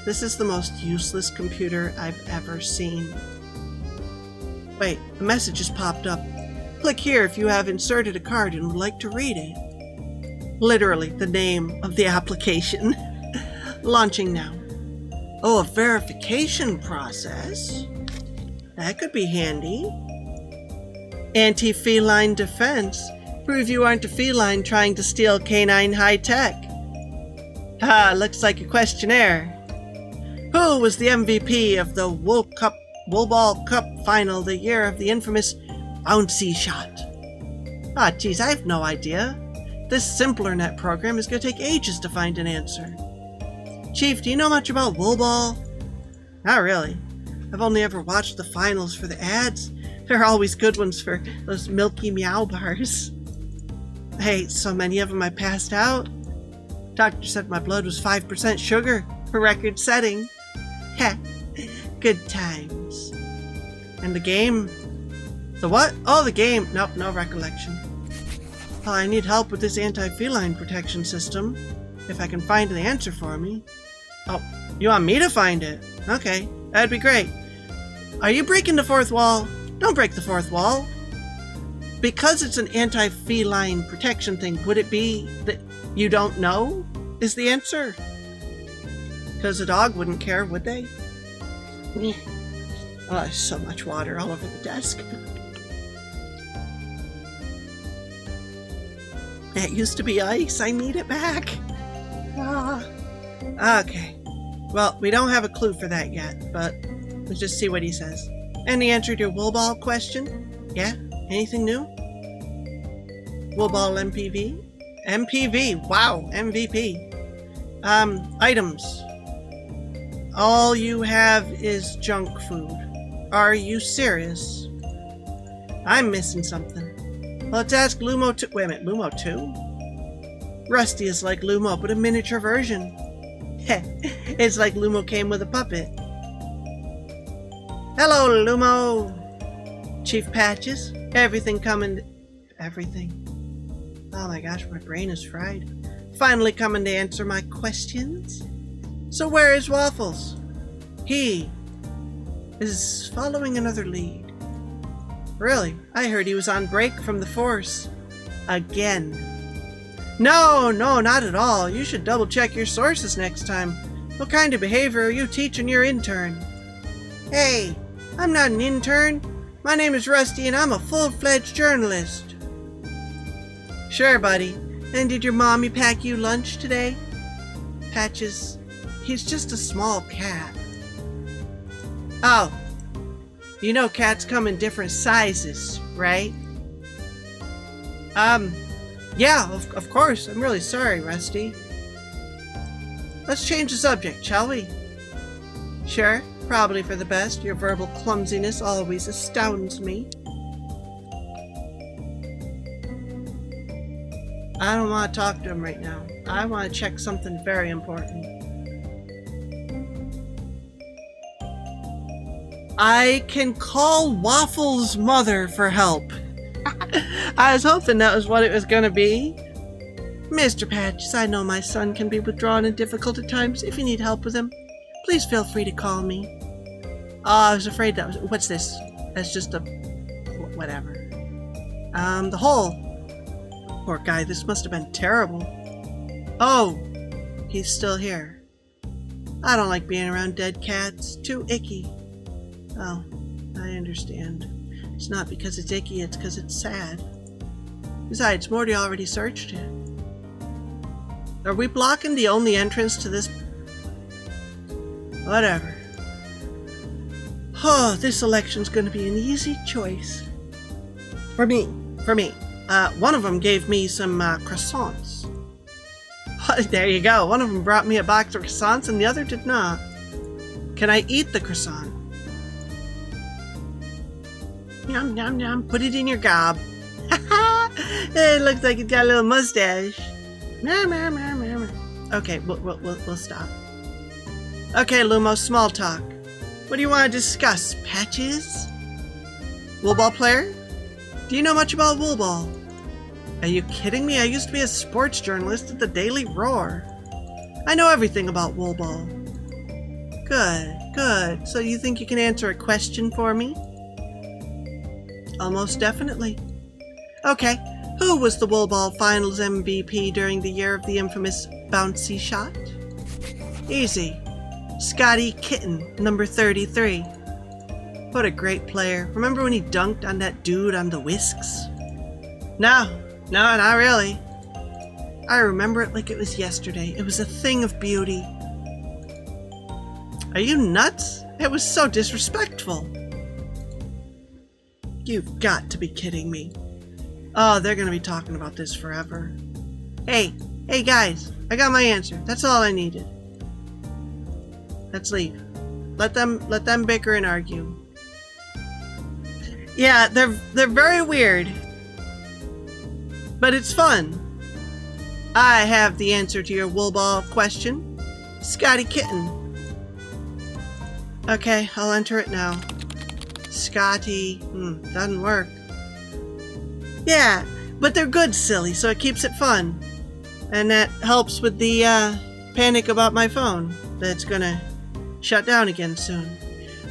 Speaker 1: This is the most useless computer I've ever seen. Wait, a message has popped up. Click here if you have inserted a card and would like to read it. Literally the name of the application. Launching now. Oh, a verification process? That could be handy. Anti-feline defense. Prove you aren't a feline trying to steal canine high-tech. Looks like a questionnaire. Who was the MVP of the Wool Ball Cup final the year of the infamous bouncy shot? Geez, I have no idea. This SimplerNet program is going to take ages to find an answer. Chief, do you know much about Wool Ball? Not really. I've only ever watched the finals for the ads. There are always good ones for those Milky Meow bars. I ate so many of them I passed out. Doctor said my blood was 5% sugar, for record setting. Heh, good times. And the game? The what? Oh, the game. Nope, no recollection. Oh, I need help with this anti-feline protection system. If I can find the answer for me. Oh, you want me to find it? Okay, that'd be great. Are you breaking the fourth wall? Don't break the fourth wall. Because it's an anti-feline protection thing, would it be that you don't know is the answer? Because a dog wouldn't care, would they? Oh, there's so much water all over the desk. It used to be ice. I need it back. Okay. Well, we don't have a clue for that yet, but let's just see what he says. And the answer to your Wool Ball question? Yeah? Anything new? Wool Ball MPV? MPV! Wow! MVP. Items. All you have is junk food. Are you serious? I'm missing something. Let's ask Lumo 2. Wait a minute, Lumo 2? Rusty is like Lumo, but a miniature version. It's like Lumo came with a puppet. Hello, Lumo! Chief Patches? Everything coming... Everything. Oh my gosh, my brain is fried. Finally coming to answer my questions. So where is Waffles? He is following another lead. Really? I heard he was on break from the force. Again. No, not at all. You should double check your sources next time. What kind of behavior are you teaching your intern? Hey, I'm not an intern. My name is Rusty and I'm a full-fledged journalist. Sure, buddy. And did your mommy pack you lunch today? Patches, he's just a small cat. Oh. You know cats come in different sizes, right? Yeah, of course. I'm really sorry, Rusty. Let's change the subject, shall we? Sure, probably for the best. Your verbal clumsiness always astounds me. I don't want to talk to him right now. I want to check something very important. I can call Waffles' mother for help. I was hoping that was what it was going to be. Mr. Patches, I know my son can be withdrawn and difficult at times. If you need help with him, please feel free to call me. Oh, I was afraid that was... What's this? That's just a... whatever. The hole. Poor guy, this must have been terrible. Oh, he's still here. I don't like being around dead cats. Too icky. Oh, I understand. It's not because it's icky, it's because it's sad. Besides, Morty already searched it. Are we blocking the only entrance to this? Whatever. Oh, this election's gonna be an easy choice. For me. One of them gave me some croissants. There you go. One of them brought me a box of croissants and the other did not. Can I eat the croissant? Yum, yum, yum. Put it in your gob. It looks like it's got a little mustache. Okay, we'll stop. Okay, Lumo, small talk. What do you want to discuss? Patches? Wool ball player? Do you know much about wool ball? Are you kidding me? I used to be a sports journalist at the Daily Roar. I know everything about wool ball. Good, good. So you think you can answer a question for me? Almost definitely. Okay, who was the wool ball finals MVP during the year of the infamous bouncy shot? Easy. Scotty Kitten, number 33. What a great player. Remember when he dunked on that dude on the whisks? No, not really. I remember it like it was yesterday. It was a thing of beauty. Are you nuts? It was so disrespectful. You've got to be kidding me. Oh, they're gonna be talking about this forever. Hey guys, I got my answer. That's all I needed. Let's leave. Let them bicker and argue. Yeah, they're very weird. But it's fun. I have the answer to your wool ball question. Scotty Kitten. Okay, I'll enter it now. Scotty. Doesn't work. Yeah, but they're good, silly, so it keeps it fun. And that helps with the panic about my phone that's gonna shut down again soon.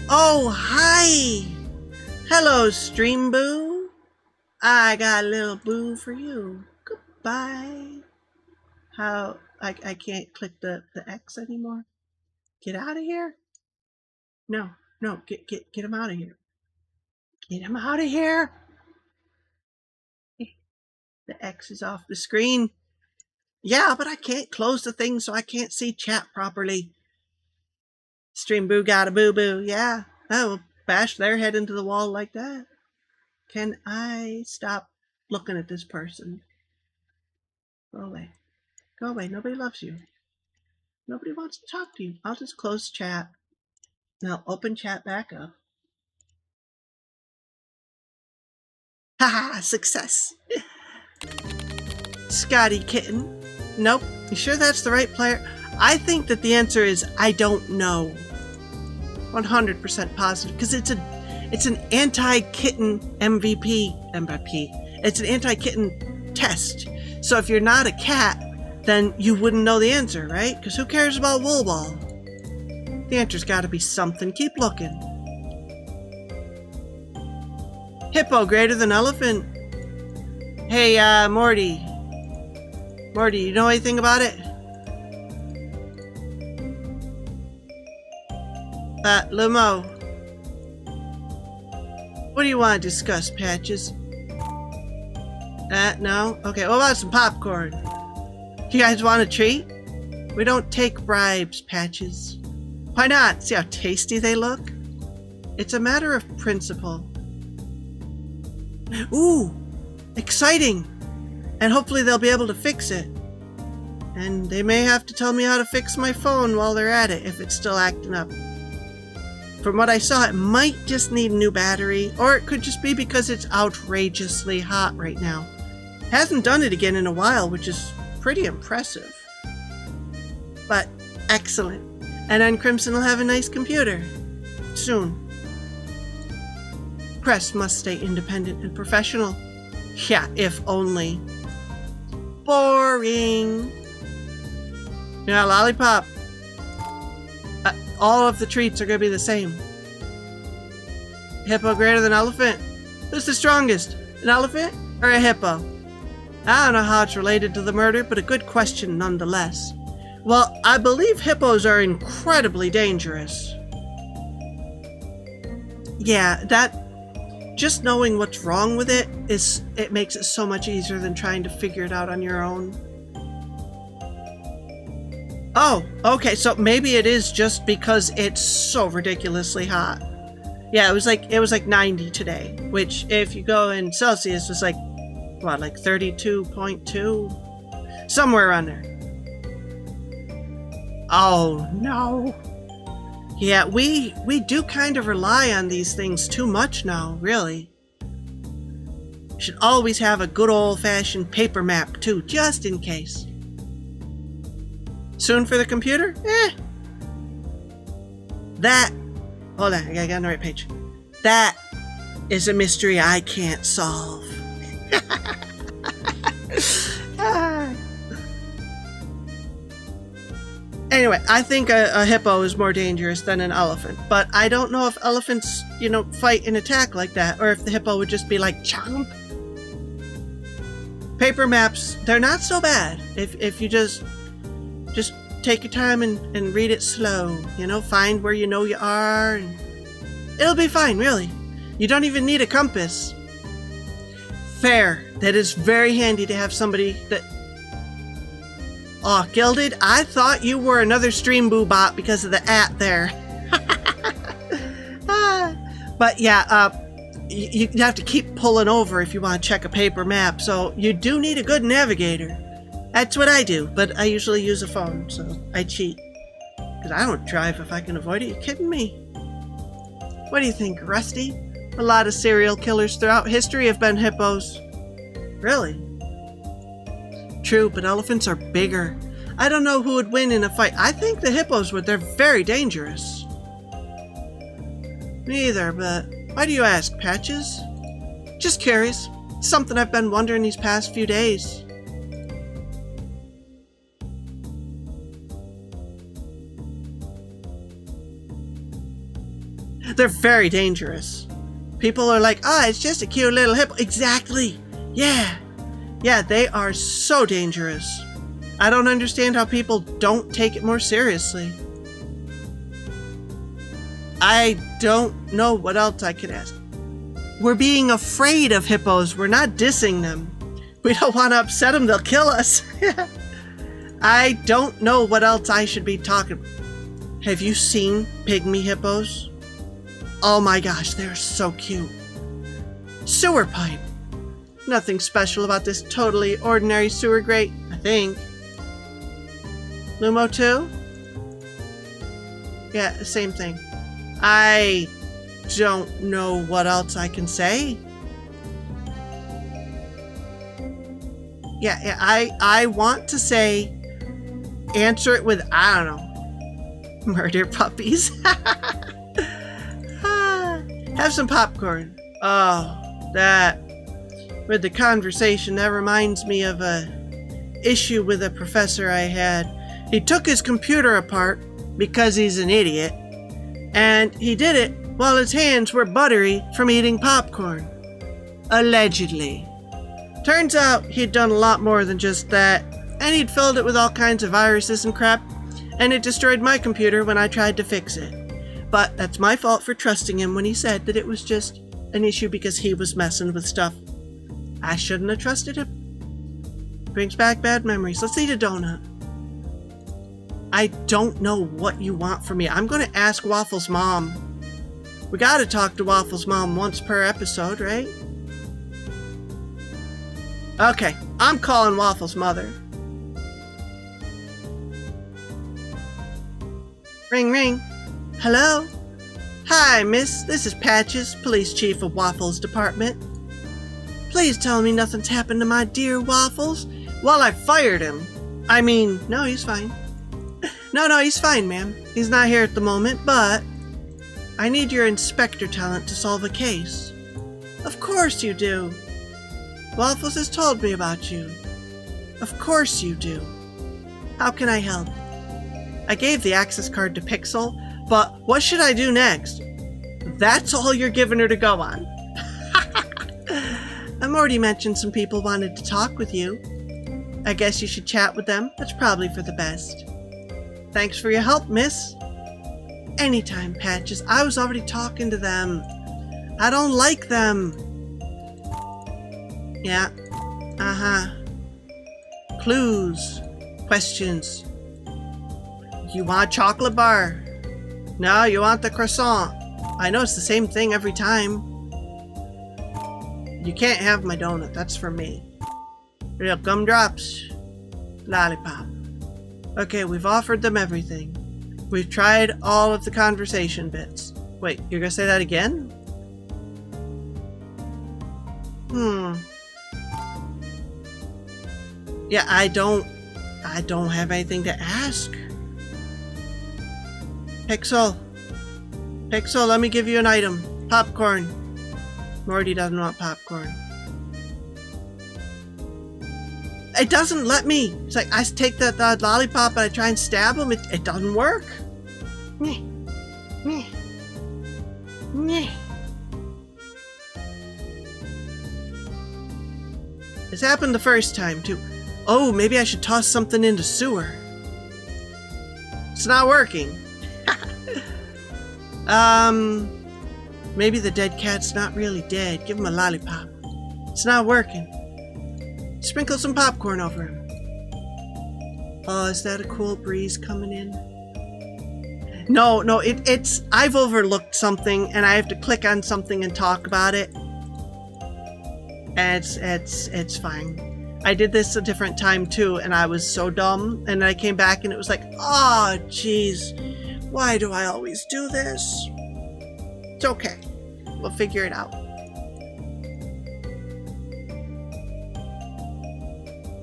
Speaker 1: Oh, hi! Hello, Stream Boo. I got a little boo for you. Goodbye. How? I can't click the X anymore. Get out of here. No, get him out of here. Get him out of here. The X is off the screen. Yeah, but I can't close the thing so I can't see chat properly. Stream Boo got a boo-boo. Yeah. Oh, bash their head into the wall like that. Can I stop looking at this person? Go away. Go away. Nobody loves you. Nobody wants to talk to you. I'll just close chat. Now open chat back up. Haha, success. Scotty Kitten. Nope. You sure that's the right player? I think that the answer is I don't know. 100% positive, because it's an anti-kitten MVP. It's an anti-kitten test. So if you're not a cat, then you wouldn't know the answer, right? Because who cares about wool ball? The answer's got to be something. Keep looking. Hippo greater than elephant. Hey, Morty. Morty, you know anything about it? Limo. What do you want to discuss, Patches? No? Okay, what about some popcorn? You guys want a treat? We don't take bribes, Patches. Why not? See how tasty they look? It's a matter of principle. Ooh! Exciting! And hopefully they'll be able to fix it. And they may have to tell me how to fix my phone while they're at it if it's still acting up. From what I saw, it might just need a new battery, or it could just be because it's outrageously hot right now. Hasn't done it again in a while, which is pretty impressive. But excellent. And then Crimson will have a nice computer. Soon. Press must stay independent and professional. Yeah, if only. Boring. Yeah, lollipop. All of the treats are going to be the same. Hippo greater than elephant? Who's the strongest? An elephant or a hippo? I don't know how it's related to the murder, but a good question nonetheless. Well, I believe hippos are incredibly dangerous. Yeah, just knowing what's wrong with it makes it so much easier than trying to figure it out on your own. Oh, okay, so maybe it is just because it's so ridiculously hot. Yeah, it was like 90 today, which if you go in Celsius was like, what, like 32.2? Somewhere around there. Oh, no. Yeah, we do kind of rely on these things too much now, really. Should always have a good old-fashioned paper map, too, just in case. Soon for the computer? That... Hold on, I gotta get on the right page. That is a mystery I can't solve. Anyway, I think a hippo is more dangerous than an elephant, but I don't know if elephants, fight and attack like that, or if the hippo would just be like, chomp. Paper maps, they're not so bad if you just take your time and read it slow, find where you are, and it'll be fine, really. You don't even need a compass. Fair. That is very handy to have somebody that... Oh, Gilded, I thought you were another Stream Boo bot because of the @ there. But yeah, you have to keep pulling over if you want to check a paper map, so you do need a good navigator. That's what I do, but I usually use a phone, so I cheat. Because I don't drive if I can avoid it. You kidding me? What do you think, Rusty? A lot of serial killers throughout history have been hippos. Really? True, but elephants are bigger. I don't know who would win in a fight. I think the hippos would. They're very dangerous. Me either, but why do you ask, Patches? Just curious. It's something I've been wondering these past few days. They're very dangerous. People are like, it's just a cute little hippo. Exactly. Yeah. Yeah, they are so dangerous. I don't understand how people don't take it more seriously. I don't know what else I could ask. We're being afraid of hippos. We're not dissing them. We don't want to upset them. They'll kill us. I don't know what else I should be talking about. Have you seen pygmy hippos? Oh my gosh, they're so cute. Sewer pipe. Nothing special about this totally ordinary sewer grate, I think. Lumo 2? Yeah, the same thing. I don't know what else I can say. Yeah, I want to say, answer it with, I don't know, murder puppies. Have some popcorn. Oh, that, with the conversation, that reminds me of a issue with a professor I had. He took his computer apart because he's an idiot, and he did it while his hands were buttery from eating popcorn. Allegedly. Turns out he'd done a lot more than just that, and he'd filled it with all kinds of viruses and crap, and it destroyed my computer when I tried to fix it. But that's my fault for trusting him when he said that it was just an issue because he was messing with stuff. I shouldn't have trusted him. Brings back bad memories. Let's eat a donut. I don't know what you want from me. I'm going to ask Waffles' mom. We got to talk to Waffles' mom once per episode, right? Okay, I'm calling Waffles' mother. Ring, ring. Hello? Hi, miss. This is Patches, police chief of Waffles department. Please tell me nothing's happened to my dear Waffles. Well, I fired him. I mean, no, he's fine. No, he's fine, ma'am. He's not here at the moment, but I need your inspector talent to solve a case. Of course you do. Waffles has told me about you. Of course you do. How can I help? I gave the access card to Pixel, but what should I do next? That's all you're giving her to go on. I've already mentioned some people wanted to talk with you. I guess you should chat with them. That's probably for the best. Thanks for your help, miss. Anytime, Patches. I was already talking to them. I don't like them. Yeah. Clues. Questions. You want a chocolate bar? No, you want the croissant. I know it's the same thing every time. You can't have my donut. That's for me. Real gumdrops. Lollipop. Okay, we've offered them everything. We've tried all of the conversation bits. Wait, you're gonna say that again? Yeah, I don't have anything to ask. Pixel, let me give you an item. Popcorn. Morty doesn't want popcorn. It doesn't let me. It's like I take that lollipop and I try and stab him. It doesn't work. Meh. Meh. Meh. This happened the first time too. Oh, maybe I should toss something into sewer. It's not working. Maybe the dead cat's not really dead. Give him a lollipop. It's not working. Sprinkle some popcorn over him. Oh, is that a cool breeze coming in? No, it's I've overlooked something and I have to click on something and talk about it. And it's fine. I did this a different time too, and I was so dumb, and I came back and it was like, oh jeez, why do I always do this? It's okay. We'll figure it out.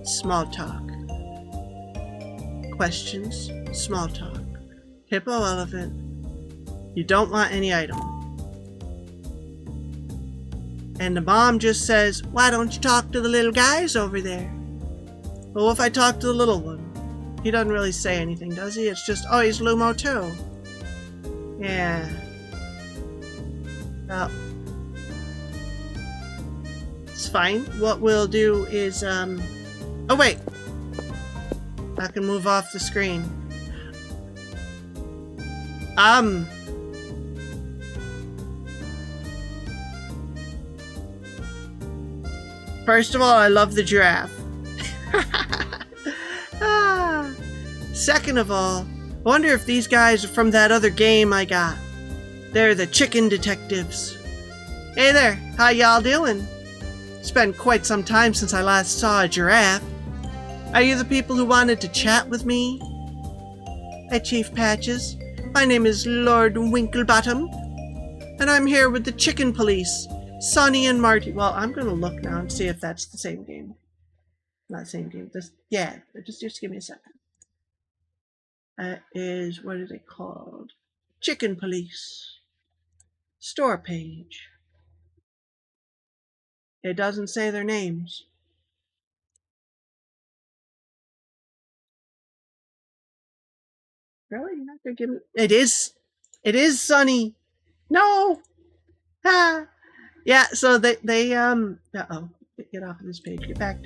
Speaker 1: Small talk. Questions. Small talk. Hippo elephant. You don't want any item. And the mom just says, why don't you talk to the little guys over there? Well, if I talk to the little one? He doesn't really say anything, does he? It's just, oh, he's Lumo too. Yeah. Well, it's fine. What we'll do is, oh wait! I can move off the screen. First of all, I love the giraffe. Second of all, I wonder if these guys are from that other game I got. They're the chicken detectives. Hey there, how y'all doing? It's been quite some time since I last saw a giraffe. Are you the people who wanted to chat with me? Hey, Chief Patches. My name is Lord Winklebottom, and I'm here with the chicken police, Sonny and Marty. Well, I'm gonna look now and see if that's the same game. Not the same game. Yeah, just give me a second. That is, what are they called? Chicken Police. Store page. It doesn't say their names. Really? You're not gonna give me... It is Sonny. No! Ah! Yeah, so they uh-oh. Get off of this page. Get back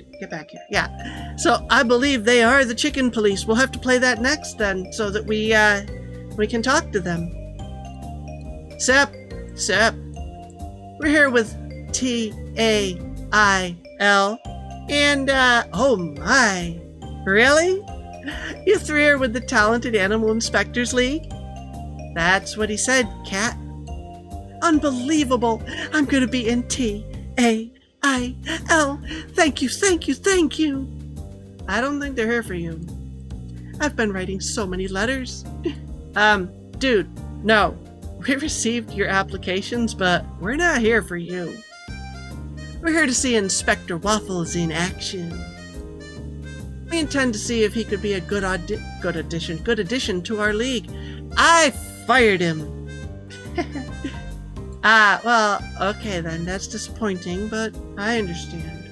Speaker 1: here. Yeah. So I believe they are the chicken police. We'll have to play that next then, so that we can talk to them. Sep. We're here with T-A-I-L. And oh my. Really? You three are with the Talented Animal Inspectors League? That's what he said, Cat. Unbelievable. I'm gonna be in T-A-I-L. Thank you. I don't think they're here for you. I've been writing so many letters. Dude, no. We received your applications, but we're not here for you. We're here to see Inspector Waffles in action. We intend to see if he could be a good addition to our league. I fired him. Well, okay then, that's disappointing, but I understand.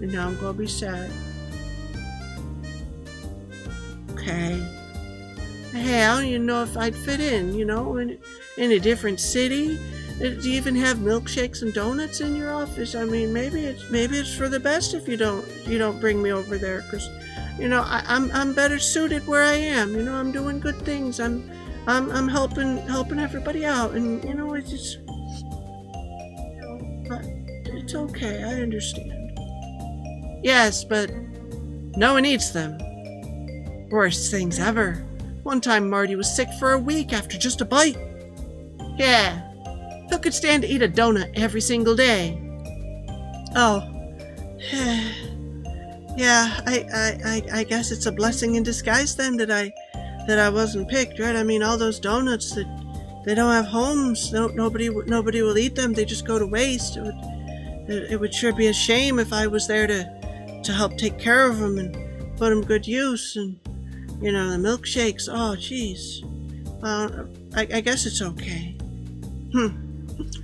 Speaker 1: And now I'm gonna be sad. Okay. Hey, I don't even know if I'd fit in, you know, in a different city. Do you even have milkshakes and donuts in your office? I mean, maybe it's for the best if you don't bring me over there, 'cause, you know, I'm better suited where I am. You know, I'm doing good things. I'm helping everybody out, and you know, it's just, you know, but it's okay. I understand. Yes, but no one eats them. Worst things ever. One time Marty was sick for a week after just a bite. Yeah, who could stand to eat a donut every single day? Oh, Yeah, I guess it's a blessing in disguise then that I wasn't picked, right? I mean, all those donuts that they don't have homes. Nobody will eat them. They just go to waste. It would sure be a shame if I was there to help take care of them and put them good use. And you know, the milkshakes. Oh, jeez. I guess it's okay.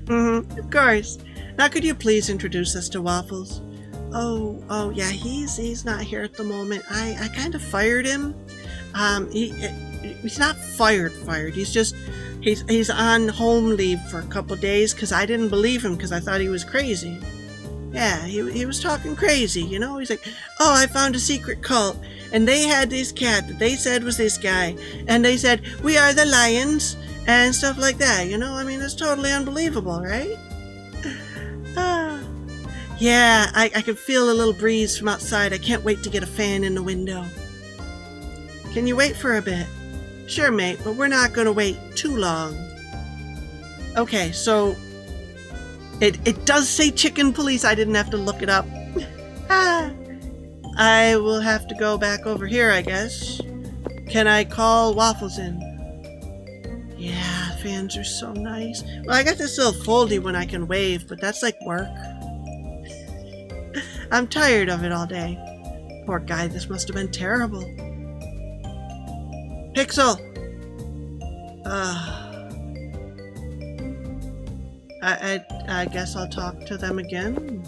Speaker 1: Of course. Now, could you please introduce us to Waffles? Oh, yeah. He's not here at the moment. I kind of fired him. He's not fired. He's on home leave for a couple days because I didn't believe him because I thought he was crazy. Yeah, he was talking crazy, you know? He's like, oh, I found a secret cult, and they had this cat that they said was this guy, and they said, we are the lions, and stuff like that, you know? I mean, it's totally unbelievable, right? Yeah, I can feel a little breeze from outside. I can't wait to get a fan in the window. Can you wait for a bit? Sure, mate, but we're not going to wait too long. Okay, so it does say chicken police. I didn't have to look it up. I will have to go back over here, I guess. Can I call Waffles in? Yeah, fans are so nice. Well, I got this little foldy when I can wave, but that's like work. I'm tired of it all day. Poor guy, this must have been terrible. Pixel! I guess I'll talk to them again.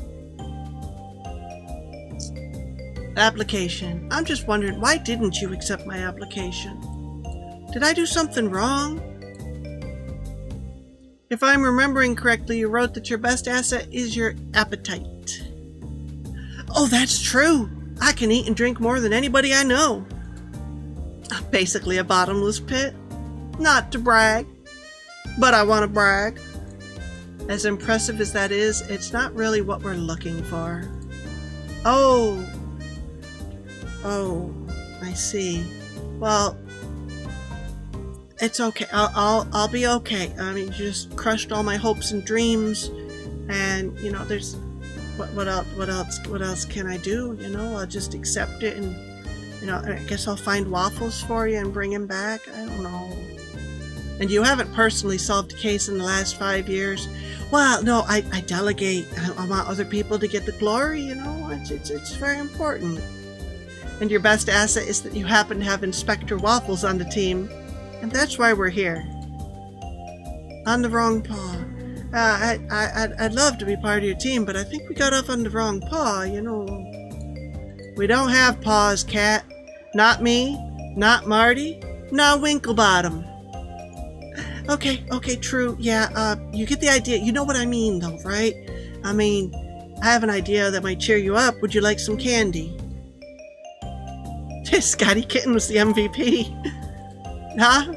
Speaker 1: Application. I'm just wondering, why didn't you accept my application? Did I do something wrong? If I'm remembering correctly, you wrote that your best asset is your appetite. Oh, that's true! I can eat and drink more than anybody I know. I'm basically a bottomless pit. Not to brag, but I want to brag. As impressive as that is, it's not really what we're looking for. Oh, I see. Well, it's okay. I'll be okay. I mean, you just crushed all my hopes and dreams, and you know, there's what else can I do? You know, I'll just accept it, and you know, I guess I'll find Waffles for you and bring him back. I don't know. And you haven't personally solved a case in the last 5 years. Well, no, I delegate. I want other people to get the glory, you know. It's very important. And your best asset is that you happen to have Inspector Waffles on the team. And that's why we're here. On the wrong paw. I'd love to be part of your team, but I think we got off on the wrong paw, you know. We don't have paws, Cat. Not me, not Marty, not Winklebottom. Okay, true. Yeah, you get the idea. You know what I mean, though, right? I mean, I have an idea that might cheer you up. Would you like some candy? Scotty Kitten was the MVP. Huh?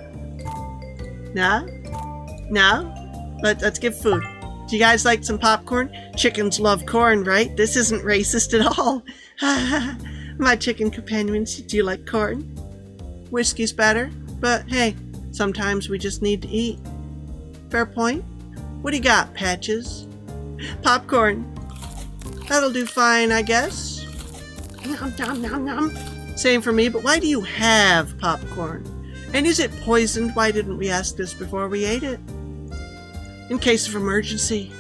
Speaker 1: No? Let's give food. Do you guys like some popcorn? Chickens love corn, right? This isn't racist at all. My chicken companions, do you like corn? Whiskey's better, but hey, sometimes we just need to eat. Fair point. What do you got, Patches? Popcorn. That'll do fine, I guess. Nom, nom, nom, nom. Same for me, but why do you have popcorn? And is it poisoned? Why didn't we ask this before we ate it? In case of emergency.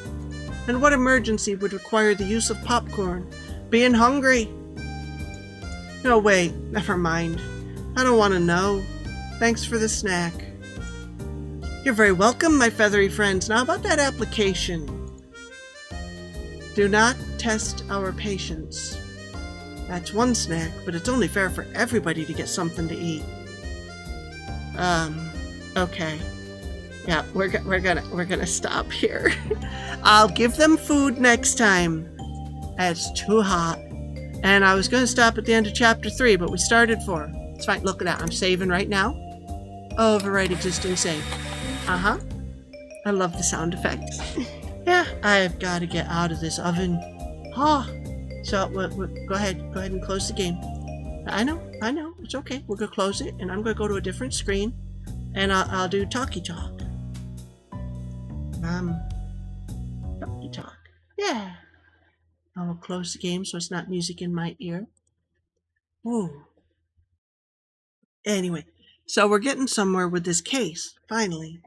Speaker 1: And what emergency would require the use of popcorn? Being hungry. No, wait, never mind. I don't want to know. Thanks for the snack. You're very welcome, my feathery friends. Now about that application. Do not test our patience. That's one snack, but it's only fair for everybody to get something to eat. Okay. Yeah, we're gonna stop here. I'll give them food next time. It's too hot. And I was gonna stop at the end of chapter 3, but we started 4. It's fine. Look at that. I'm saving right now. Overwrite existing save. Uh-huh. I love the sound effects. Yeah, I've got to get out of this oven. Oh. So, go ahead and close the game. I know. It's okay. We're going to close it, and I'm going to go to a different screen, and I'll do talkie talk. Talkie talk. Yeah. I will close the game so it's not music in my ear. Ooh. Anyway, so we're getting somewhere with this case, finally.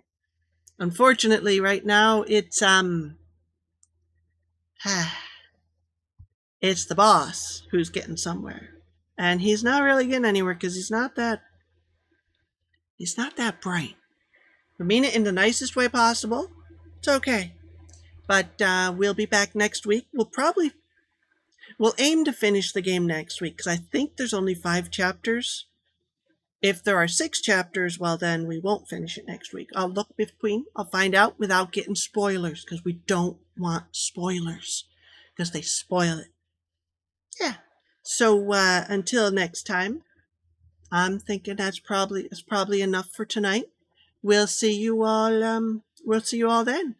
Speaker 1: Unfortunately, right now, it's the boss who's getting somewhere. And he's not really getting anywhere because he's not that bright. I mean it in the nicest way possible. It's okay. But we'll be back next week. We'll aim to finish the game next week because I think there's only 5 chapters. If there are 6 chapters, well then we won't finish it next week. I'll look between. I'll find out without getting spoilers because we don't want spoilers because they spoil it. Yeah. So until next time, I'm thinking that's probably enough for tonight. We'll see you all then.